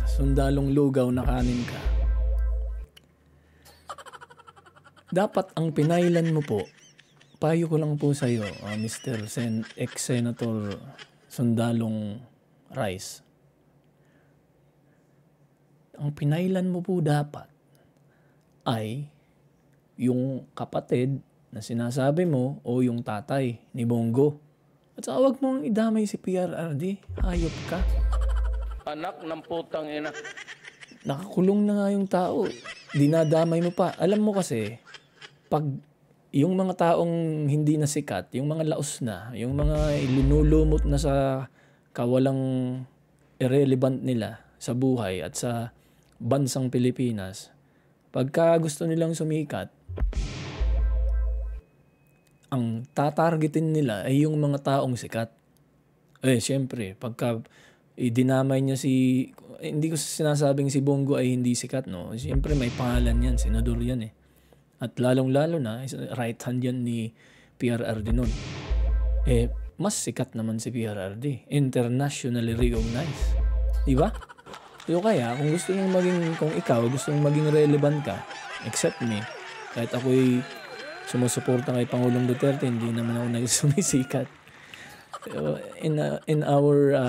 Sundalong Lugaw na kanin ka, dapat ang pinailan mo po, payo ko lang po sa'yo, Mr. Ex-Senator Sundalong Rice. Ang pinailan mo po dapat ay yung kapatid na sinasabi mo o yung tatay ni Bongo. At saka huwag mong idamay si PRRD. Hayop ka. Anak ng putang ina. Nakakulong na nga yung tao. Dinadamay mo pa. Alam mo kasi, pag yung mga taong hindi na sikat, yung mga laos na, yung mga linulumot na sa kawalang irrelevant nila sa buhay at sa bansang Pilipinas, pagka gusto nilang sumikat, ang tatargetin nila ay yung mga taong sikat. Siyempre, pagka dinamay niya hindi ko sinasabing si Bongo ay hindi sikat, no? Siyempre, may pangalan yan, senador yan eh. At lalong-lalo na, right hand yan ni PRRD nun. Mas sikat naman si PRRD. Internationally recognized. Diba? So kaya, kung ikaw gusto mong maging relevant ka, except me, kahit ako'y sumusuporta kay Pangulong Duterte, hindi naman ako nagsumisikat. In our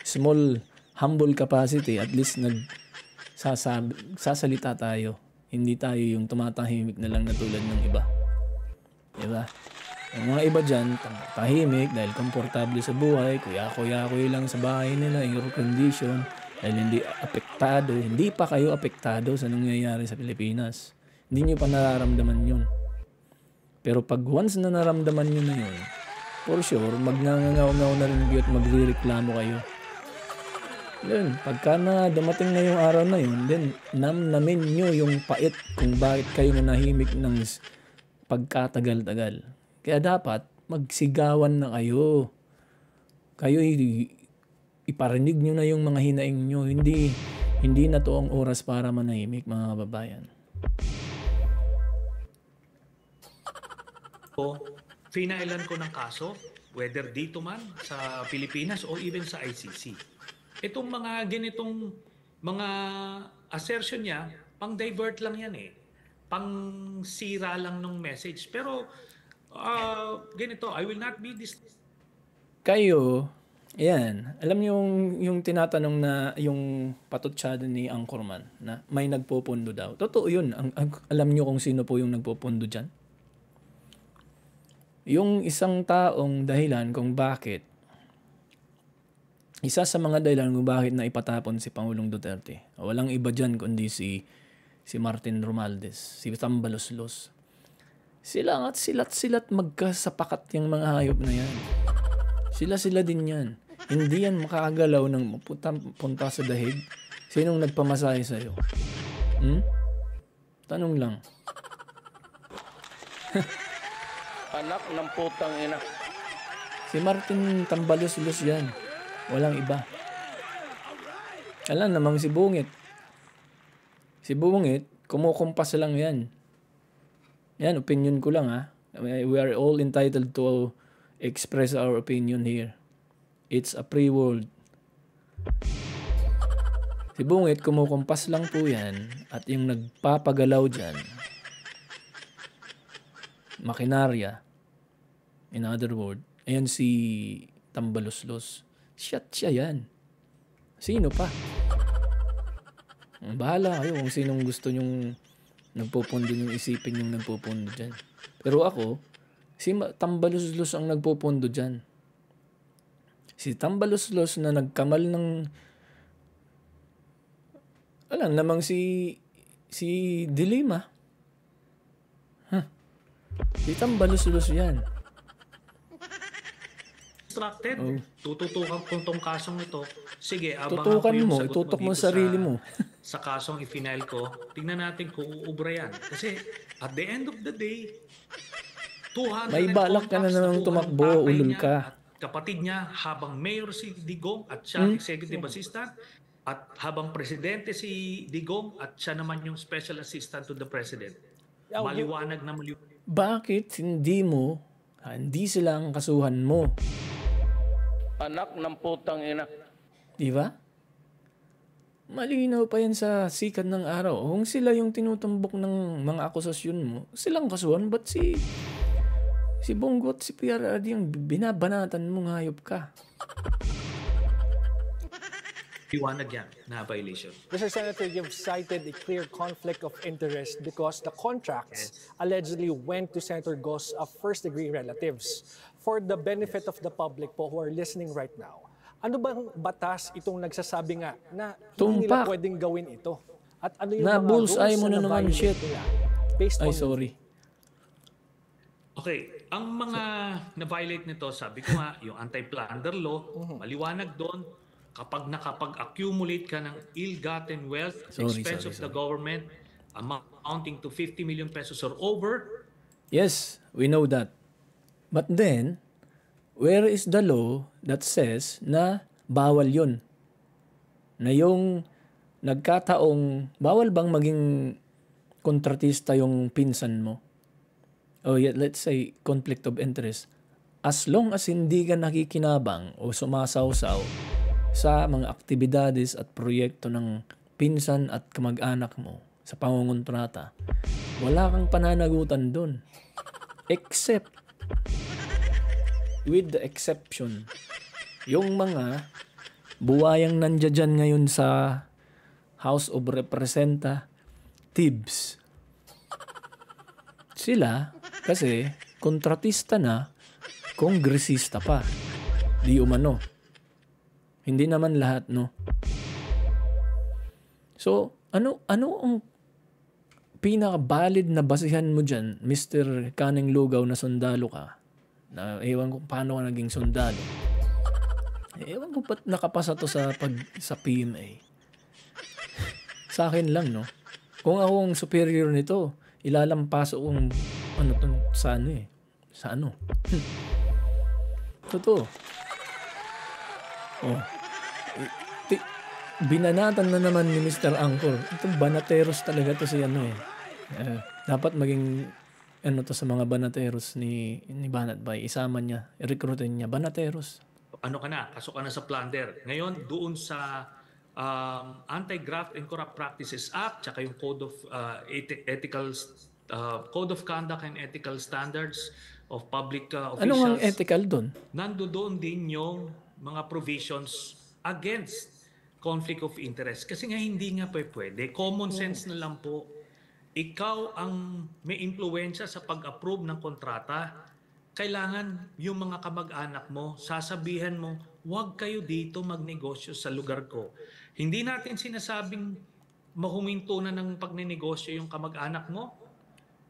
small, humble capacity, at least sasalita tayo. Hindi tayo yung tumatahimik na lang na tulad ng iba. Diba? Yung mga iba dyan, tahimik dahil komportable sa buhay, kuya-kuya lang sa bahay nila, yung condition, dahil hindi pa kayo apektado sa nangyayari sa Pilipinas. Hindi nyo pa nararamdaman yun. Pero pag once na naramdaman nyo na yun, for sure, magnangangaw-ngaw na rin kayo at magre-reklamo kayo. Then, pagka na dumating na yung araw na yun, then namnamin nyo yung pait kung bakit kayo nanahimik ng pagkatagal-tagal. Kaya dapat magsigawan na kayo. Kayo iparinig nyo na yung mga hinaing nyo. Hindi na to ang oras para manahimik, mga kababayan. Finailan ko ng kaso, whether dito man sa Pilipinas o even sa ICC. Itong mga ganitong mga assertion niya, pang-divert lang yan eh. Pang-sira lang ng message. Pero ganito, I will not be this... Kayo, ayan, alam niyo yung tinatanong na yung patutsyado ni Anchorman na may nagpupundo daw. Totoo yun. Alam niyo kung sino po yung nagpupundo dyan? Yung isang taong dahilan kung bakit, isa sa mga dahilan kung bakit na ipatapon si Pangulong Duterte, walang iba dyan kundi si Martin Romualdez, si Tambaloslos. Silat magkasapakat yung mga hayop na yan. Sila din yan. Hindi yan makakagalaw ng punta sa dahig. Sinong nagpamasahe sa'yo? Tanong lang. Anak ng putang ina. Si Martin Tambaloslos yan. Walang iba. Alam namang si Bungit. Si Bungit, kumukumpas lang yan. Yan, opinion ko lang ha. We are all entitled to express our opinion here. It's a free world. Si Bungit, kumukumpas lang po yan. At yung nagpapagalaw dyan, makinarya, in other word, ayan si Tambaloslos. Siya yan. Sino pa? Bahala kayo kung sinong gusto nyong nagpupundo yung isipin yung nagpupundo dyan. Pero ako, si Tambaloslos ang nagpupundo dyan. Si Tambaloslos na nagkamal ng Wala namang si De Lima. Di tambalos-los yan. Instructed, Oh. tututukan ko tong kasong ito. Sige, abangan Tutukan ko yung mo, sagot itutok mo dito sa sarili mo. Sa kasong i-final ko. Tingnan natin kung uubra yan. Kasi at the end of the day, 200 May balak ka na namang tumakbo, ulol ka. At kapatid niya habang mayor si Digong at siya executive assistant, at habang presidente si Digong at siya naman yung special assistant to the president. Maliwanag na maliwanag. Bakit hindi sila ang kasuhan mo? Anak ng putang ina. Di ba? Malinaw pa yan sa sikat ng araw. Kung sila yung tinutumbok ng mga akusasyon mo, silang kasuhan. Ba't si Bongo at si PRRD yung binabanatan mo, hayop ka? Liwanag yan na violation. Mr. Senator, you've cited a clear conflict of interest because the contracts allegedly went to Senator Go's first-degree relatives. For the benefit of the public po who are listening right now, ano bang batas itong nagsasabi nga na hindi nila Tumpak. pwedeng gawin ito? At ano yung Na mga bullseye rules mo na naman, na-violate shit. nila based Ay, on sorry. Okay, ang mga na-violate nito, sabi ko nga, yung anti-plunder law, maliwanag doon, kapag nakapag-accumulate ka ng ill-gotten wealth, expense of the government, amounting to 50 million pesos or over. Yes, we know that. But then, where is the law that says na bawal yun? Na yung nagkataong, bawal bang maging kontratista yung pinsan mo? Oh, yeah, let's say conflict of interest. As long as hindi ka nakikinabang o sumasawsaw sa mga aktibidades at proyekto ng pinsan at kamag-anak mo sa pangungontrata, wala kang pananagutan dun. Except, with the exception, yung mga buwayang nandiyan ngayon sa House of Representatives, sila, kasi kontratista na, kongresista pa. Di umano. Hindi naman lahat, no? So, ano ang pinaka-valid na basihan mo dyan, Mr. Kaning Lugaw na sundalo ka? Na ewan ko paano ka naging sundalo. Ewan ko ba't nakapasa to sa PMA. Sa akin lang, no? Kung ako ang superior nito, ilalampaso kong sa ano eh. Sa ano? Totoo. Oh. Binanatan na naman ni Mr. Angkor. Ito banateros talaga to si ano eh. Dapat maging to sa mga banateros ni Banat Bay. Isama niya, i-recruitin niya. Banateros. Ano ka na? Pasok ka na sa plunder. Ngayon, doon sa Anti-Graft and Corrupt Practices Act, tsaka yung Code of Conduct and Ethical Standards of Public Officials. Ano ang ethical doon? Nandoon din yung mga provisions against conflict of interest. Kasi nga hindi nga pwede. Common sense na lang po. Ikaw ang may impluwensya sa pag-approve ng kontrata. Kailangan yung mga kamag-anak mo, sasabihan mo, huwag kayo dito magnegosyo sa lugar ko. Hindi natin sinasabing mahuminto na ng pagnenegosyo yung kamag-anak mo.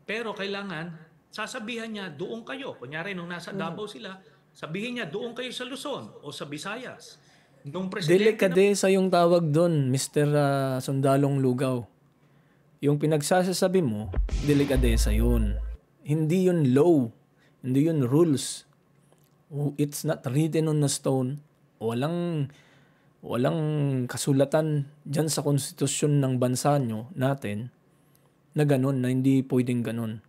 Pero kailangan, sasabihan niya, doon kayo. Kunyari, nung nasa Davao sila, sabihin niya, doon kayo sa Luzon o sa Visayas. Nung Delikadesa yung tawag doon, Mr. Sundalong Lugaw. Yung pinagsasasabi mo, delikadesa yun. Hindi yun law. Hindi yun rules. It's not written on a stone. Walang kasulatan dyan sa konstitusyon ng bansa nyo, natin, na ganun, na hindi pwedeng ganun.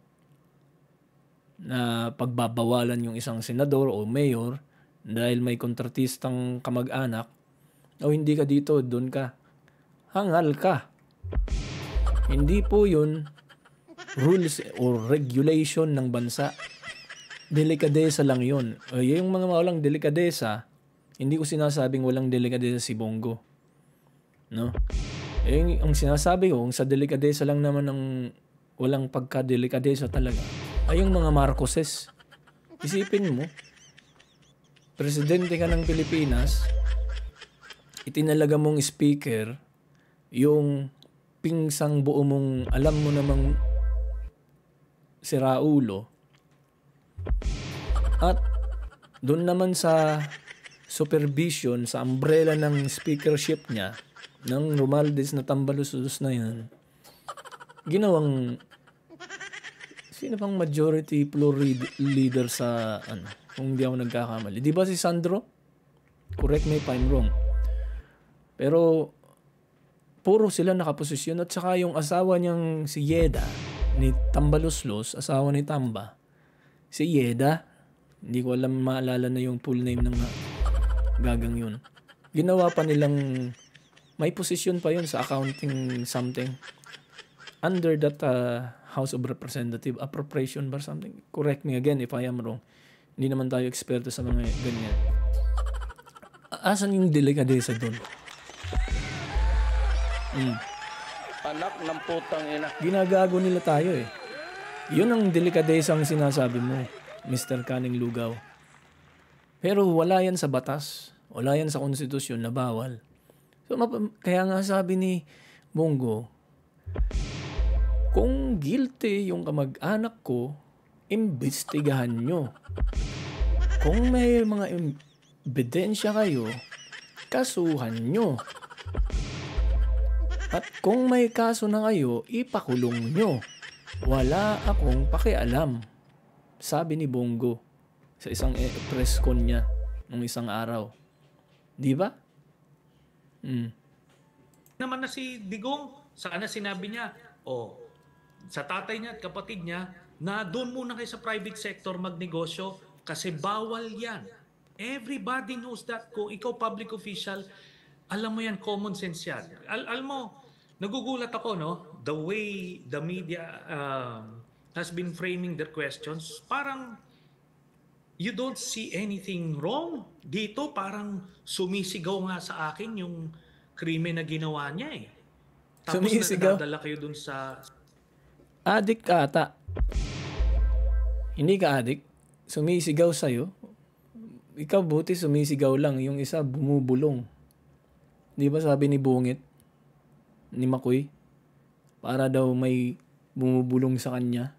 Na pagbabawalan yung isang senador o mayor dahil may kontratistang kamag-anak, o hindi ka dito, doon ka. Hangal ka. Hindi po yun rules or regulation ng bansa. Delikadesa lang yun. Yung mga walang delikadesa, hindi ko sinasabing walang delikadesa si Bongo. No? Ang sinasabi ko, kung sa delikadesa lang naman ng walang pagka-delikadesa talaga, ay yung mga Marcoses. Isipin mo, presidente ka ng Pilipinas, itinalaga mong speaker yung pinsang buo mong alam mo namang siraulo. At doon naman sa supervision, sa umbrella ng speakership niya, ng Romualdez na tambalusos na yan, ginawang sino pang majority floor leader sa kung hindi ako nagkakamali. Di ba si Sandro? Correct me if I'm wrong. Pero puro sila nakaposisyon at saka yung asawa niyang si Yeda ni Tambaluslos, asawa ni Tamba. Si Yeda, hindi ko alam maalala na yung full name ng gagang yun. Ginawa pa nilang may posisyon pa yun sa accounting something. Under that House of Representative appropriation or something. Correct me again if I am wrong. Hindi naman tayo eksperto sa mga ganyan. Asan yung delikadesa doon? Anak ng putang ina. Ginagago nila tayo eh. Yun ang delikadesa ang sinasabi mo, Mr. Kaning Lugaw. Pero wala yan sa batas. Wala yan sa konstitusyon na bawal. So, kaya nga sabi ni Bongo, kung guilty yung kamag-anak ko, imbestigahan nyo. Kung may mga ebidensya kayo, kasuhan nyo. At kung may kaso na kayo, ipakulong nyo. Wala akong pakialam. Sabi ni Bongo sa isang press con niya nung isang araw. Di ba? Naman na si Digong, sana sinabi niya, sa tatay niya at kapatid niya, na doon muna kayo sa private sector magnegosyo kasi bawal yan. Everybody knows that. Kung ikaw public official, alam mo yan, common sense yan. Alam mo, nagugulat ako, no? The way the media has been framing their questions, parang you don't see anything wrong. Dito, parang sumisigaw nga sa akin yung krimen na ginawa niya eh. Tapos Sumisigaw? nadadala kayo dun sa... Adik ka ata. Hindi ka adik. Sumisigaw sa'yo. Ikaw buti sumisigaw lang. Yung isa bumubulong. Di ba sabi ni Bungit? Ni Makoy? Para daw may bumubulong sa kanya.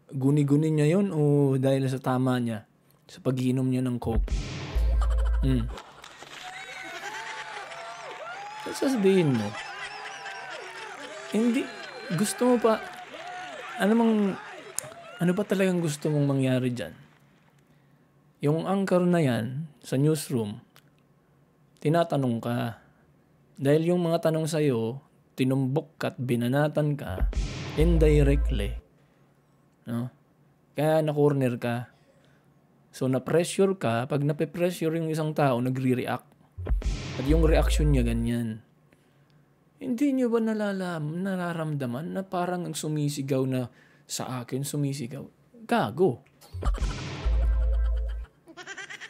Guni-guni niya yun o dahil sa tama niya? Sa pag-inom niya ng coke. Sasabihin mo, hindi, gusto mo pa, ano ba talagang gusto mong mangyari dyan? Yung anchor na yan, sa newsroom, tinatanong ka. Dahil yung mga tanong sa'yo, tinumbok ka at binanatan ka, indirectly. No? Kaya na-corner ka. So, na-pressure ka. Pag nape-pressure yung isang tao, nagre-react. At yung reaction niya ganyan. Hindi niyo ba nararamdaman na parang ang sumisigaw na sa akin, sumisigaw? Gago.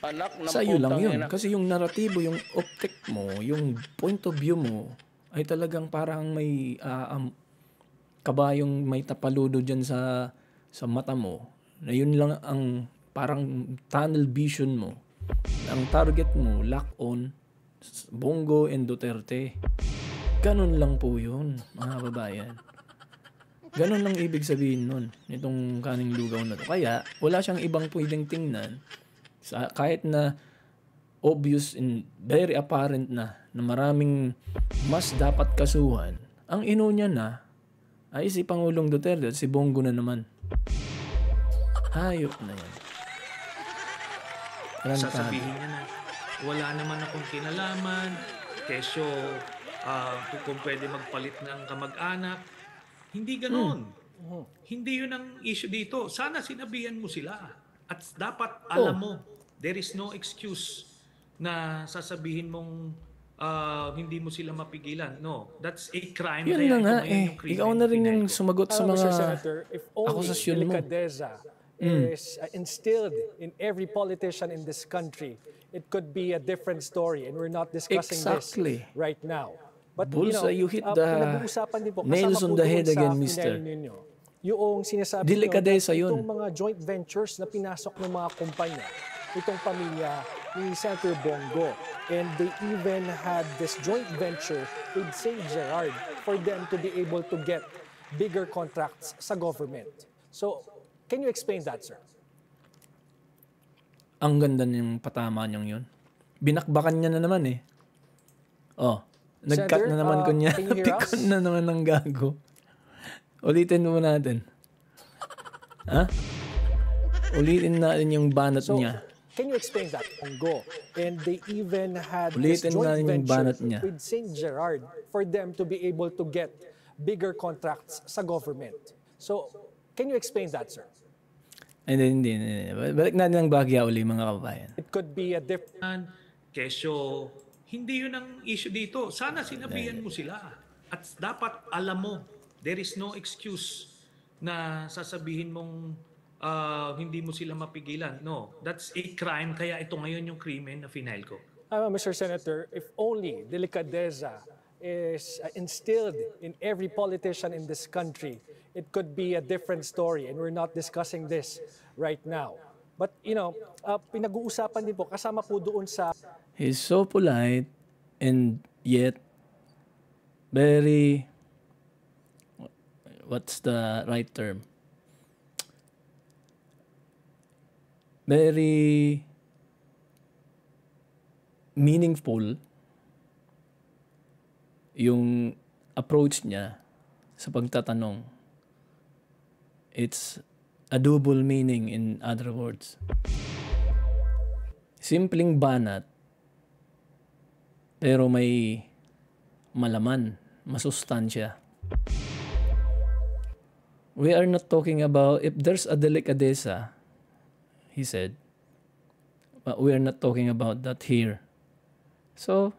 Anak ng Sa'yo lang putang yun. ina. Kasi yung naratibo, yung optic mo, yung point of view mo, ay talagang parang may kabayong may tapaludo dyan sa mata mo. Na yun lang ang parang tunnel vision mo. Ang target mo, lock on, Bongo and Duterte. Ganun lang po yun, mga kababayan. Ganun lang ibig sabihin nun, nitong Kaning Lugaw na to. Kaya, wala siyang ibang pwedeng tingnan, kahit na obvious and very apparent na maraming mas dapat kasuhan. Ang ino niya na, ay si Pangulong Duterte at si Bongo na naman. Hayop na yan. Sasabihin niya na, wala naman akong kinalaman, kesyo kung pwede magpalit ng kamag-anak. Hindi ganoon. Hindi yun ang issue dito. Sana sinabihan mo sila. At dapat alam mo, there is no excuse na sasabihin mong hindi mo sila mapigilan. No, that's a crime. Yun na nga eh. Ikaw na rin yung sumagot sa mga Mr. Senator, if only akusasyon mo. delicadeza is instilled in every politician in this country, it could be a different story and we're not discussing Exactly. this right now. But Bullseye, you hit the pinag-uusapan din po, nails kasama on po the doon head sa again, final mister. ninyo, yung sinasabi Delikadesa nyo, yun. itong mga joint ventures na pinasok ng mga kumpanya, itong pamilya ni Senator Bongo. And they even had this joint venture with St. Gerard for them to be able to get bigger contracts sa government. So, can you explain that, sir? Ang ganda ng patama niyang yun. Binakbakan niya na naman eh. Oh, nag-cut Senator, na naman kunya. can you hear us? Pikon na naman ng gago. Ulitin mo natin. Ha? Ulitin natin yung banat So, niya. can you explain that? Bongo. And they even had Ulitin this joint natin yung banat venture niya. with St. Gerard for them to be able to get bigger contracts sa government. So, can you explain that, sir? Hindi. Balik natin ang Bagya uli, mga kababayan. It could be a different... Kesyo, hindi yun ang issue dito. Sana sinabihan mo sila. At dapat alam mo, there is no excuse na sasabihin mong hindi mo sila mapigilan. No, that's a crime. Kaya ito ngayon yung krimen na final ko. Mr. Senator, if only delicadeza is instilled in every politician in this country, it could be a different story, and we're not discussing this right now. But, pinag-uusapan din po, kasama po doon sa... He's so polite and yet very... What's the right term? Very meaningful yung approach niya sa pagtatanong. It's a double meaning, in other words. Simpleng banat, pero may malaman, masustansya. We are not talking about, if there's a delicadeza, he said, but we are not talking about that here. So,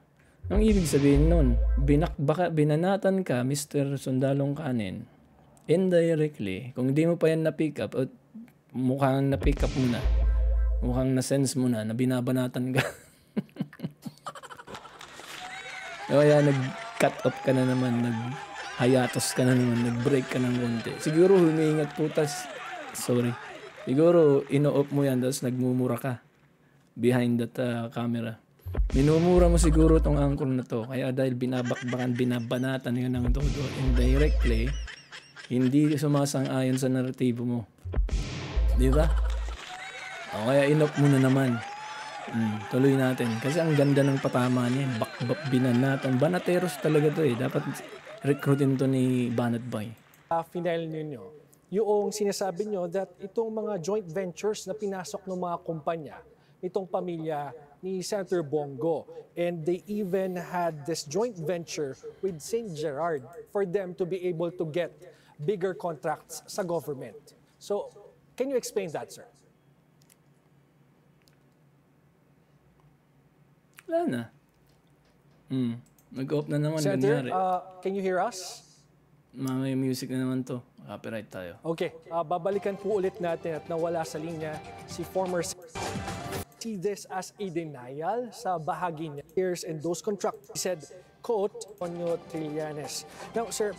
ang ibig sabihin nun, binanatan ka, Mr. Sundalong Kanin, indirectly, kung di mo pa yan na-pick up, o mukhang na-pick up mo na, mukhang na-sense mo na binabanatan ka. Kaya nag-cut off ka na naman, nag-hiatus ka na naman, nag-break ka ng konti. Siguro humiingat putas, siguro ino-off mo yan, tapos nagmumura ka behind that camera. Minumura mo siguro tong angkor na to. Kaya dahil binabakbakan, binabanatan yun ng todo indirectly, hindi sumasang-ayon sa naratibo mo. Di ba? O kaya in-off mo na naman. Tuloy natin. Kasi ang ganda ng patama niya. Binanatan. Banateros talaga to eh. Dapat recruitin to ni Banat Boy. Final ninyo, yung sinasabi nyo that itong mga joint ventures na pinasok ng mga kumpanya, itong pamilya ni Senator Bongo, and they even had this joint venture with St. Gerard for them to be able to get bigger contracts sa government. So, can you explain that, sir? Wala na. Nag-off na naman. Senator, Nangyari. can you hear us? May music na naman to. Copyright tayo. Okay, babalikan po ulit natin at nawala sa linya si former see this as a denial sa bahagi niya. Here's and those contracts. He said, quote, Onyo Trillanes. Now, sir,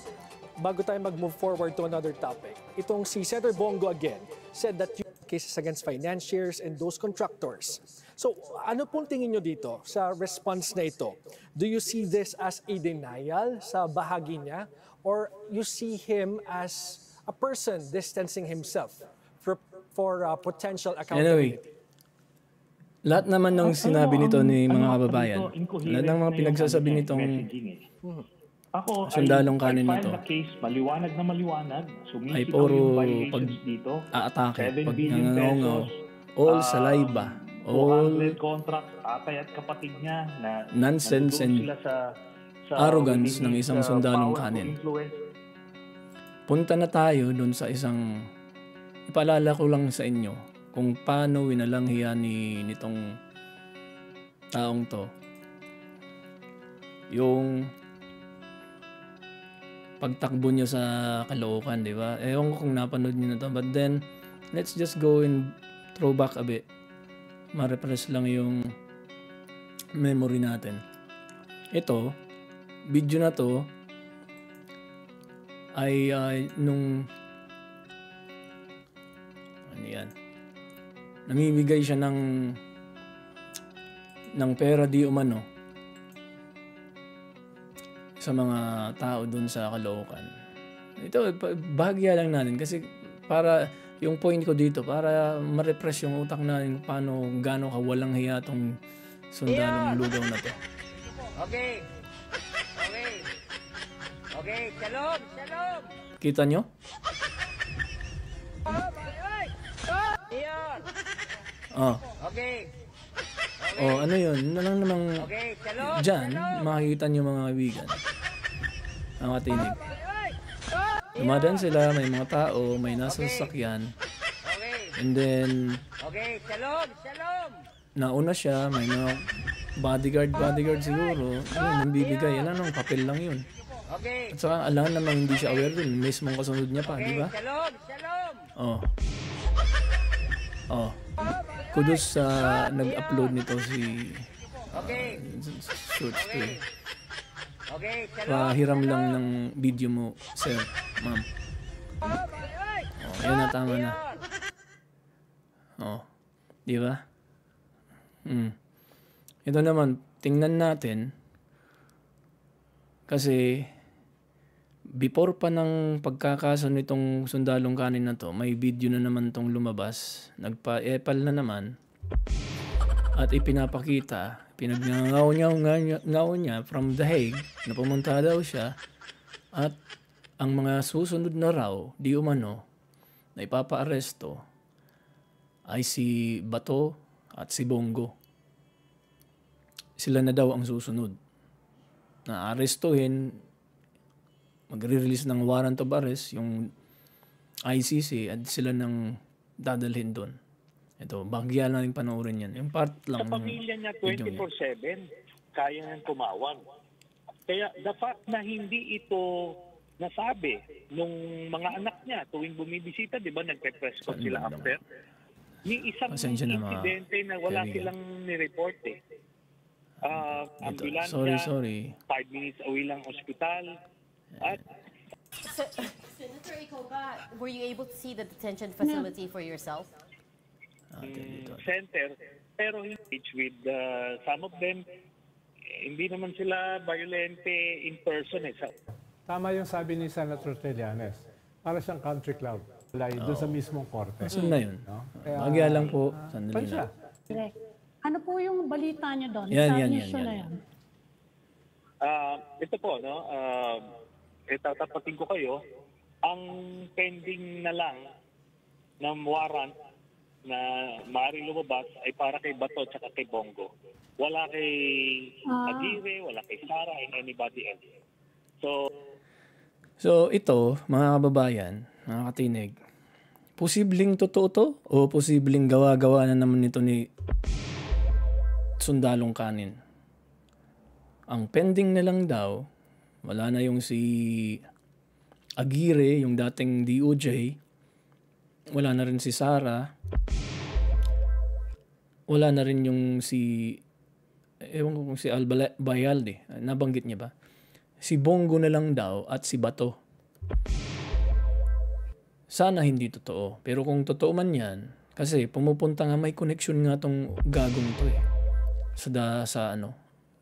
bago tayo mag-move forward to another topic, itong si Senator Bongo again said that yung cases against financiers and those contractors. So, ano pong tingin nyo dito sa response na ito? Do you see this as a denial sa bahagi niya? Or you see him as a person distancing himself for potential accountability? Anyway, lahat naman ng sinabi nito ni mga kababayan, lahat ng mga pinagsasabi nitong ako Sundalong Kanin na to, na case, maliwanag na maliwanag. ay Sumisigaw puro yung violations dito. aatake, 7 pag billion nangangaw, pesos, all salaiba, all 200 contracts, tatay at kapatid niya na nonsense and sila sa arrogance ng isang sa sundalong power to kanin. influence. Punta na tayo dun sa isang, ipaalala ko lang sa inyo kung paano winalanghiya nitong taong to yung pagtakbo niya sa Caloocan, di ba? Ewan ko kung napanood niyo na to, but then let's just go and throw back a bit. Ma-refresh lang yung memory natin. Ito, video na to ay nung ano yan? namimigay siya ng pera di umano sa mga tao dun sa Caloocan. Ito, bahagya lang natin kasi para yung point ko dito, para ma-repress yung utak natin paano gaano kawalang hiya tong sundalong lugaw na to. Okay. Okay. Okay. Shalom. Shalom. Kita nyo? Iyon. Oh. Okay. Oh, ano yun? Ano lang namang Okay. Shalom. dyan, makikita nyo mga kaibigan. Ang katinig. Dumadaan sila, may mga tao, may nasa sasakyan. Okay. And then, Okay. Shalom. Shalom. nauna siya, may mga bodyguard siguro. Ayun, nambibigay. Yan lang, papel lang yun. Okay. At saka, alam namang hindi siya aware dun. Mismong kasunod niya pa, di ba? Shalom. Shalom. Oh. Oh. Kudos sa nag-upload nito si Okay. Shorts to eh. Okay. Shalom. Pahiram lang ng video mo, sir, ma'am. Oh, yan na, tama na. Oh. Di ba? Ito naman, tingnan natin. Kasi, before pa ng pagkakaso nitong sundalong kanin na to, may video na naman tong lumabas. Nagpa-epal na naman. At ipinapakita, pinagnangaw niya from The Hague na pumunta daw siya. At ang mga susunod na raw, di umano, na ipapa-aresto ay si Bato at si Bongo. Sila na daw ang susunod. Na arestuhin, magre-release ng warrant of arrest yung ICC at sila nang dadalhin doon. Ito, bagya na rin panoorin yan. Yung part lang. Sa pamilya niya video niya. 24/7, kaya niyang tumawag. Kaya the fact na hindi ito nasabi nung mga anak niya tuwing bumibisita, di ba nagpe-press con Saan sila ba after? Ni isang Pasensya na, mga insidente na wala kaibigan. silang ni-report eh. Ito, Ambulansya, sorry. 5 minutes away lang ospital. At Senator Ikoba, were you able to see the detention facility for yourself? Dito. center, pero engage with some of them, hindi naman sila violente in person eh. Tama yung sabi ni Senator Trillanes. Para siyang country club. Doon sa mismong korte. Saan na yun? No? Kaya, Bagya lang po. Sandali siya. lang. Ano po yung balita niyo doon? Yan, Sa yan, news yan, na yan. Ito po, no, tatapatin ko kayo, ang pending na lang ng warrant na maaaring lumabas ay para kay Bato at kay Bongo. Wala kay Aguirre, wala kay Sara, and anybody else. So ito, mga kababayan, mga katinig, posibleng totoo to o posibleng gawa-gawa na naman nito ni sundalong kanin? Ang pending na lang daw, wala na yung si Aguirre, yung dating DOJ, wala na rin si Sara, wala na rin yung si, ewan ko kung si Albayalde, nabanggit niya ba? Si Bongo na lang daw at si Bato. Sana hindi totoo. Pero kung totoo man yan, kasi pumupunta nga may connection nga tong gagong to eh.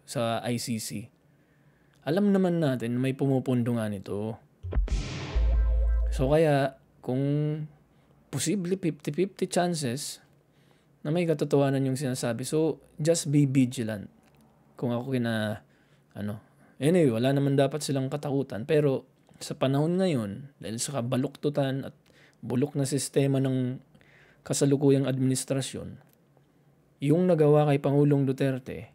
Sa ICC. Alam naman natin may pumupundo nga nito. So kaya, kung posible 50-50 chances na may katotohanan yung sinasabi. So, just be vigilant. Kung ako anyway, wala naman dapat silang katakutan. Pero sa panahon ngayon, dahil sa kabaluktutan at bulok na sistema ng kasalukuyang administrasyon, yung nagawa kay Pangulong Duterte,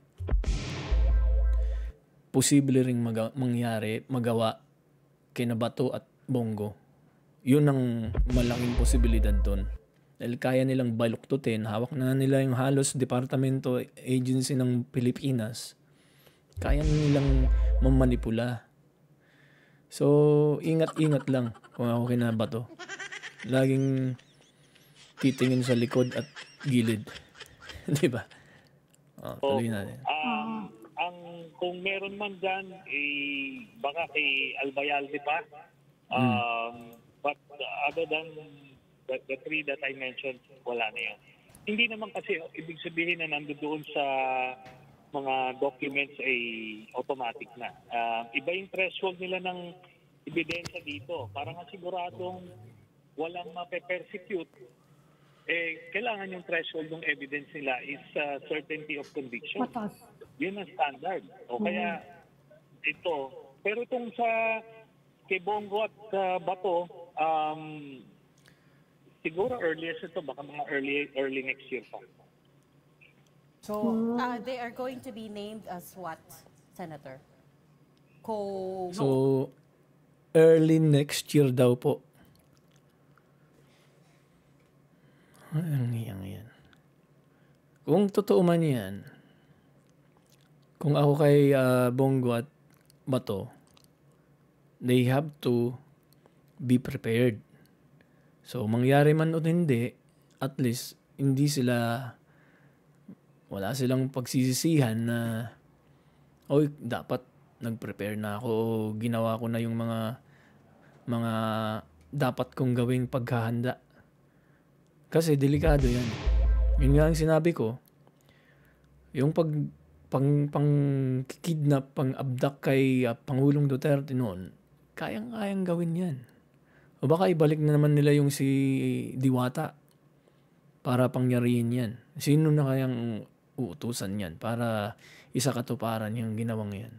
posible ring magawa kina Bato at Bongo. Yun ang malaking posibilidad doon. Dahil kaya nilang baluktutin, hawak na nila yung halos departamento agency ng Pilipinas. Kaya nilang mamanipula. So, ingat-ingat lang kung ako kina Bato. Laging titingin sa likod at gilid. Di ba? Tuloy natin. Kung meron man dyan, baka kay Albayalde pa. But other than the three that I mentioned, wala na yan. hindi naman kasi ibig sabihin na nandoon sa mga documents ay automatic na. Iba yung threshold nila ng ebidensya dito. Para nga siguradong walang mape-persecute, kailangan yung threshold ng evidence nila is certainty of conviction. Matas. Yun ang standard. O kaya ito. Pero itong sa kay Bongo at Bato, siguro earliest ito, baka mga early next year pa. So, They are going to be named as what, Senator? So, early next year daw po. Ano yan? Kung totoo man yan, kung ako kay Bongo at Bato, they have to be prepared. So, mangyari man o hindi, at least, wala silang pagsisisihan na, dapat nag-prepare na ako, ginawa ko na yung mga dapat kong gawing paghahanda. Kasi delikado yan. Yun nga ang sinabi ko, yung pang-kidnap, pang-abduct kay Pangulong Duterte noon, kayang-kayang gawin yan. O baka ibalik na naman nila yung si Diwata para pangyarihin yan. Sino na kayang uutusan yan para isa katuparan yung ginawang yan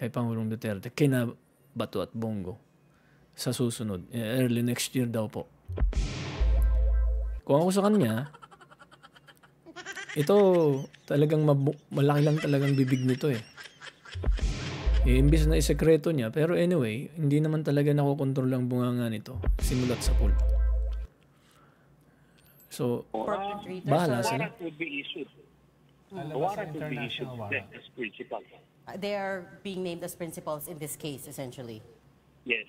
kay Pangulong Duterte, kina Bato at Bongo sa susunod. Early next year daw po. Kung ako sa kanya, ito talagang malaki lang talagang bibig nito eh. Imbis na isekreto niya, pero anyway, hindi naman talaga nakokontrol ang bunganga nito simulat sa pool. So, bahala sila. Warrant would be issued. Warrant would be issued as principal. They are being named as principals in this case, essentially. Yes.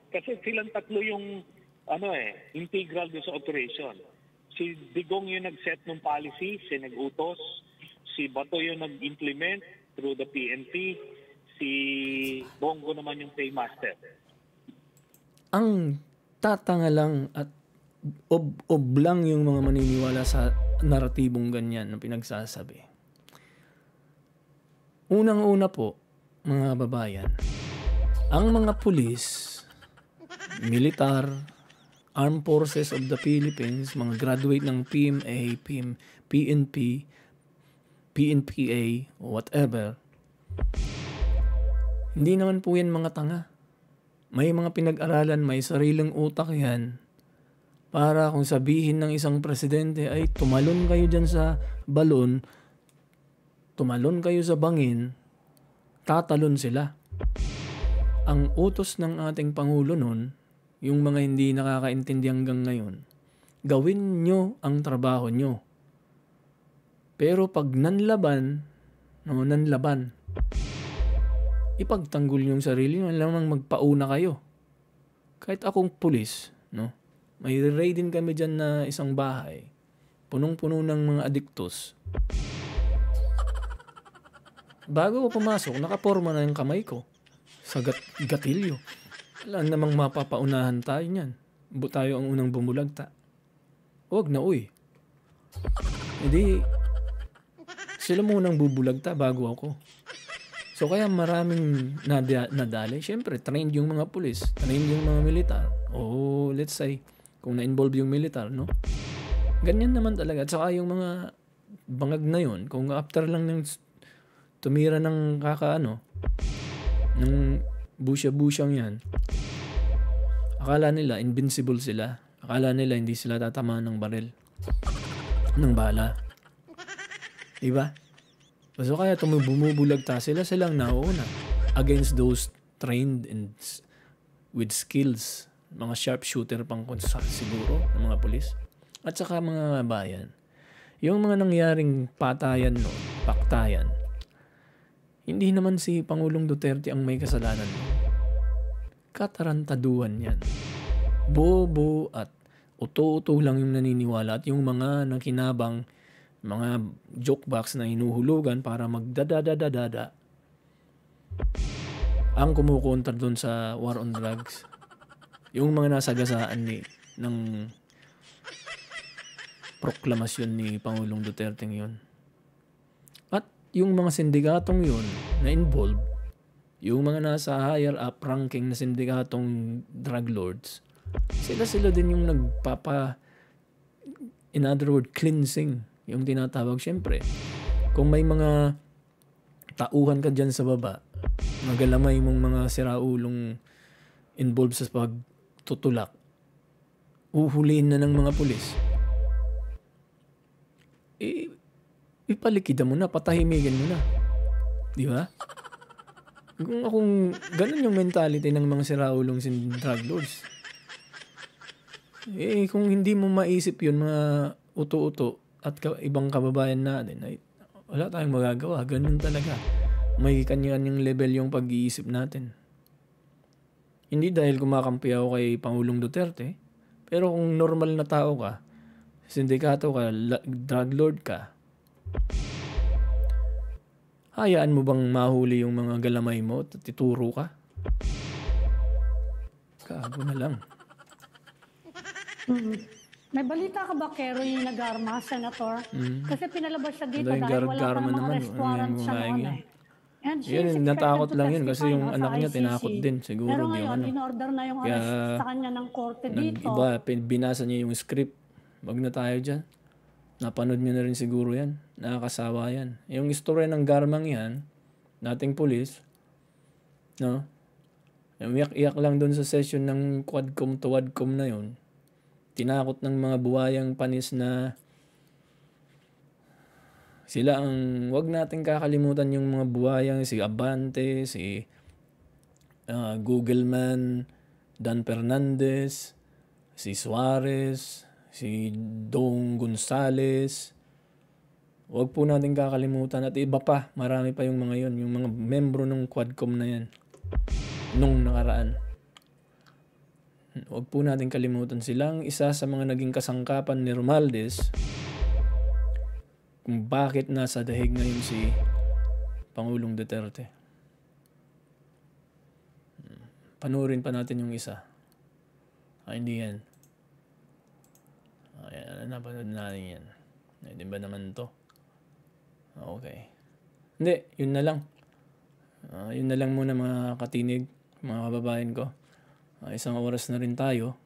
Kasi silang tatlo yung integral doon sa operation. Si Digong yung nag-set ng policy, si nag-utos. Si Bato yung nag-implement through the PNP. Si Bongo naman yung paymaster. Ang tatanga lang at ob lang yung mga maniniwala sa naratibong ganyan na pinagsasabi. Unang-una po, mga babayan, ang mga pulis, militar, Armed Forces of the Philippines, mga graduate ng PMA, PNP, PNPA, whatever, hindi naman po yan mga tanga. May mga pinag-aralan, may sariling utak yan para kung sabihin ng isang presidente ay tumalon kayo dyan sa balon, tumalon kayo sa bangin, tatalon sila. Ang utos ng ating Pangulo nun, yung mga hindi nakakaintindi hanggang ngayon, gawin nyo ang trabaho nyo. Pero pag nanlaban, ipagtanggol yung sarili nyo, alam magpauna kayo. Kahit akong pulis, may raid din kami dyan na isang bahay, punong-puno ng mga adiktos. Bago ko pumasok, nakaporma na yung kamay ko sa gatilyo. Wala namang mapapaunahan tayo niyan. Tayo ang unang bumulagta. Huwag na, Hindi, sila munang bubulagta bago ako. So kaya maraming nadali. Siyempre, trained yung mga pulis, trained yung mga militar. Let's say, kung na-involve yung militar, ganyan naman talaga. At saka yung mga bangag na yun, kung after lang ng tumira ng ng busya-busyang yan, akala nila invincible sila. Akala nila hindi sila tatamaan ng baril, ng bala. Diba? So kaya bumubulagta silang nauna against those trained and with skills, mga sharpshooter pang siguro ng mga pulis. At saka mga bayan, yung mga nangyaring paktayan, hindi naman si Pangulong Duterte ang may kasalanan. Katarantaduhan yan. Bobo at uto-uto lang yung naniniwala at yung mga nakinabang, mga joke box na hinuhulugan para magdadadadadada. Ang kumukontra doon sa war on drugs, yung mga nasagasaan ng proklamasyon ni Pangulong Duterte yun. At yung mga sindikatong yun na involved, yung mga nasa higher up ranking na sindikatong drug lords, sila din yung in other words, cleansing, yung tinatawag. Siyempre, kung may mga tauhan ka dyan sa baba, magalamay mong mga siraulong involved sa pagtutulak, uhulihin na ng mga pulis. Ipalikidan mo na, patahimigin mo na. Di ba? Kung ganun yung mentality ng mga siraulong drug lords, kung hindi mo maisip yun, mga uto-uto at ibang kababayan natin, ay wala tayong magagawa. Ganun talaga. May kanya-kanyang level yung pag-iisip natin. Hindi dahil kumakampi ako kay Pangulong Duterte, pero kung normal na tao ka, sindikato ka, drug lord ka, hayaan mo bang mahuli yung mga galamay mo at ituro ka? Kago na lang. May balita ka ba, Kero, yung nag-arma, Senator? Kasi pinalabas siya dito Yung dahil wala pa garma namang naman, arrest warrant siya noon yun. And she is Yun, expected natakot to lang yun kasi testify, yung no, anak sa niya ICC. tinakot din. Siguro Pero yung ngayon, ano. in-order na yung Kaya, arrest sa kanya ng korte dito. Iba, binasa niya yung script. Wag na tayo dyan. Napanood niyo na rin siguro yan. Nakakasawa yan. Yung istorya ng garmang yan, nating pulis, no? Umiyak-iyak lang doon sa session ng Quadcom to Wadcom na yun. Tinakot ng mga buwayang panis na sila ang, wag natin kakalimutan yung mga buwayang si Abante, si Googleman, Dan Fernandez, si Suarez, si Dong Gonzales. Wag po natin kakalimutan at iba pa, marami pa yung mga yun, yung mga membro ng Quadcom na yan nung nakaraan. Huwag po natin kalimutan silang isa sa mga naging kasangkapan ni Romualdez kung bakit nasa dahig ngayon si Pangulong Duterte. Panurin pa natin yung isa. Hindi yan. Ayan, napanood natin yan. Di ba naman to? Okay. Hindi, yun na lang. Yun na lang muna mga katinig, mga kababayan ko. Isang oras na rin tayo.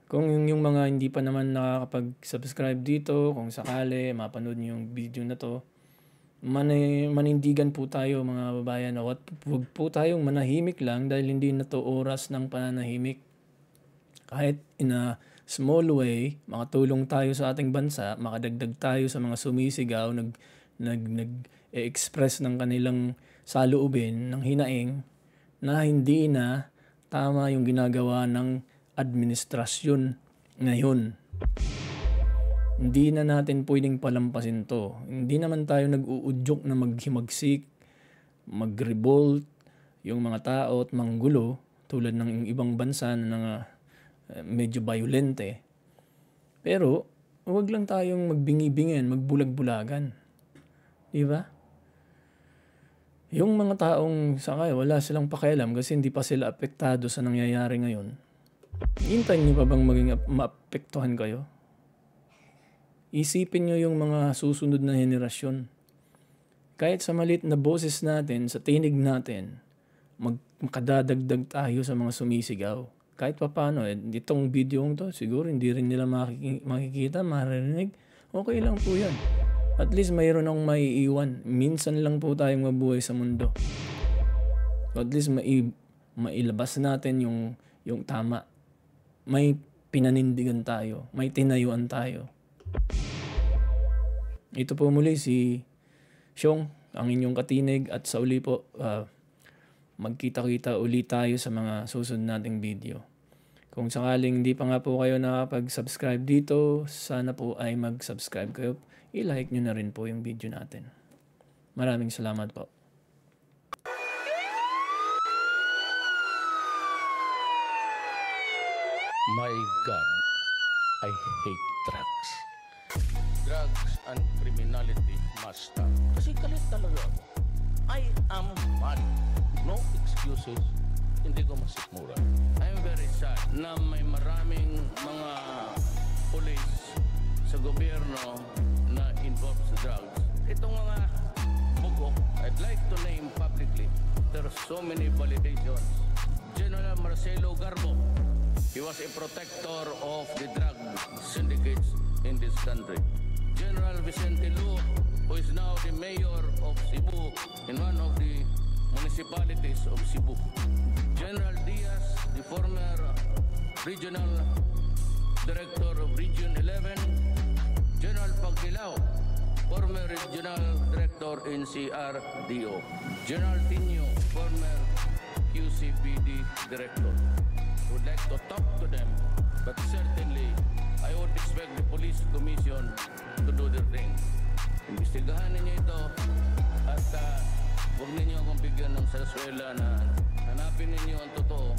Kung yung mga hindi pa naman nakakapag-subscribe dito, kung sakali, mapanood nyo yung video na to, manindigan po tayo mga kababayan. Huwag po tayong manahimik lang dahil hindi na to oras ng pananahimik. Kahit in a small way, makatulong tayo sa ating bansa, makadagdag tayo sa mga sumisigaw, nag-express ng kanilang saloobin, ng hinaing, na hindi na tama yung ginagawa ng administrasyon ngayon. Hindi na natin pwedeng palampasin to. Hindi naman tayo nag-uudyok na maghimagsik, mag-revolt, yung mga tao at manggulo, tulad ng ibang bansa na medyo violente. Pero, huwag lang tayong magbingi-bingin, magbulag-bulagan. Diba? Yung mga taong sakay, wala silang pakialam kasi hindi pa sila apektado sa nangyayari ngayon. Hintayin niyo pa bang maging maapektuhan kayo? Isipin niyo yung mga susunod na henerasyon. Kahit sa maliit na boses natin, sa tinig natin, makadadagdag tayo sa mga sumisigaw. Kahit pa paano, itong video to, siguro hindi rin nila makikita, maririnig. Okay lang po yan. At least mayroon akong maiiwan. Minsan lang po tayong mabuhay sa mundo. At least mailabas natin yung tama. May pinanindigan tayo. May tinayuan tayo. Ito po muli si Xiong, ang inyong katinig. At sa uli po, magkita-kita uli tayo sa mga susunod nating video. Kung sakaling hindi pa nga po kayo nakapag-subscribe dito, sana po ay mag-subscribe kayo. I-like nyo na rin po yung video natin. Maraming salamat po. My God, I hate drugs. Drugs and criminality must stop. Kasi galit talaga ako. I am mad. No excuses. Hindi ko masikmura. I'm very sad na may maraming mga police sa gobyerno na involved sa drugs. Itong mga bugok, I'd like to name publicly. There are so many validations. General Marcelo Garbo, he was a protector of the drug syndicates in this country. General Vicente Lu, who is now the mayor of Cebu in one of the municipalities of Cebu. General Diaz, the former regional director of Region 11. General Pagbilao, former regional director in CRDO. General Tino, former QCPD director. Would like to talk to them, but certainly I would expect the police commission to do their thing. Imbestigahan ninyo ito at huwag ninyo akong bigyan ng sarsuela na hanapin ninyo ang totoo.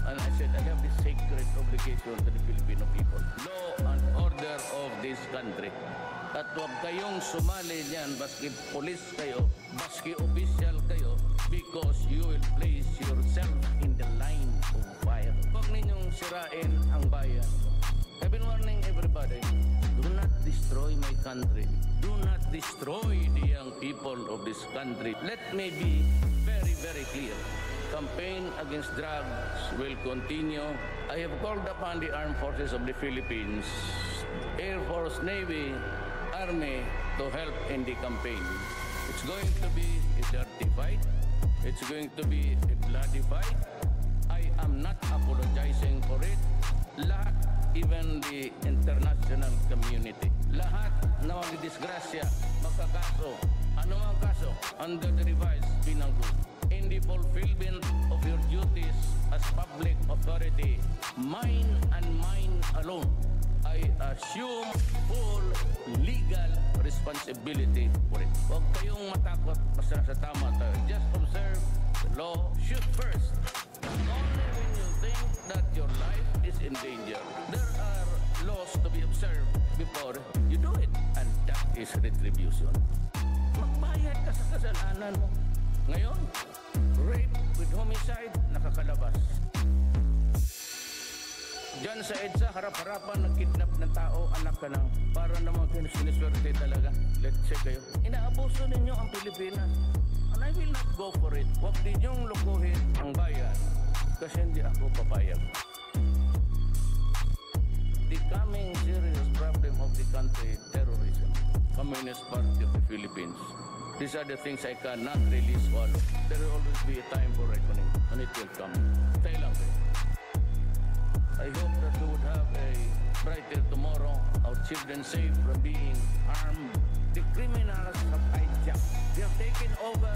And I said, I have this sacred obligation to the Filipino people. Law and order of this country. At huwag kayong sumali niyan, baski police kayo, baski official kayo, because you will place yourself in the line of fire. Huwag ninyong sirain ang bayan. I've been warning everybody, do not destroy my country. Do not destroy the young people of this country. Let me be very, very clear. Campaign against drugs will continue. I have called upon the armed forces of the Philippines, Air Force, Navy, Army to help in the campaign. It's going to be a dirty fight. It's going to be a bloody fight. I am not apologizing for it. Lahat, even the international community, lahat na magdisgrasya, magkakaso, anumang kaso, under the revised penal code, in the fulfillment of your duties as public authority, mine and mine alone, I assume full legal responsibility for it. Huwag kayong matakot basta sa tama tayo. Just observe the law. Shoot first. Only when you think that your life is in danger, there are laws to be observed before you do it. And that is retribution. Magbayad ka sa kasalanan mo. Ngayon, rape with homicide, nakakalabas. Diyan sa EDSA, harap-harapan, nag-kidnap ng tao, anak ka nang para naman siniswerte talaga. Let's say kayo. Inaabuso ninyo ang Pilipinas. And I will not go for it. Huwag ninyong lukuhin ang bayan kasi hindi ako papayag. The coming serious problem of the country, terrorism, Communist Party of the Philippines. These are the things I cannot really swallow. There will always be a time for reckoning, and it will come. Stay lang kayo. I hope that we would have a brighter tomorrow, our children safe from being harmed. The criminals have hijacked. They have taken over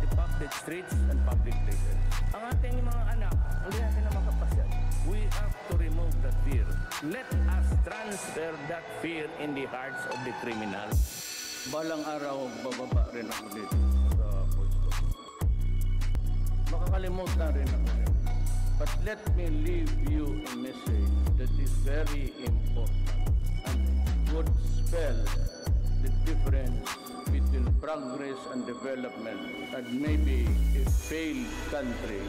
the public streets and public places. Ang ating mga anak, hindi na sila makapasyal. We have to remove that fear. Let us transfer that fear in the hearts of the criminals. Balang araw, bababa rin ako dito sa posto. Makakalimutan rin ako rin. But let me leave you a message that is very important and would spell the difference between progress and development and maybe a failed country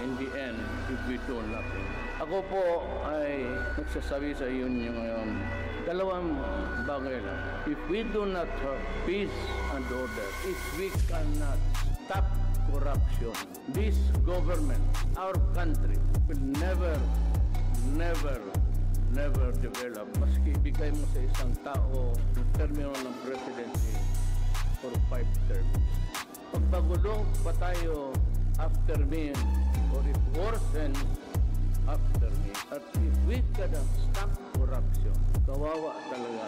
in the end if we do nothing. Ako po ay nagsasabi sa iyo ngayon, dalawang bagay lang. If we do not have peace and order, if we cannot stop corruption, this government, our country, will never develop. Maski ibigay mo sa isang tao yung termino ng presidency for 5 terms. Pagpagulong pa tayo after me, or it worsens after me. At if we cannot stop corruption, kawawa talaga.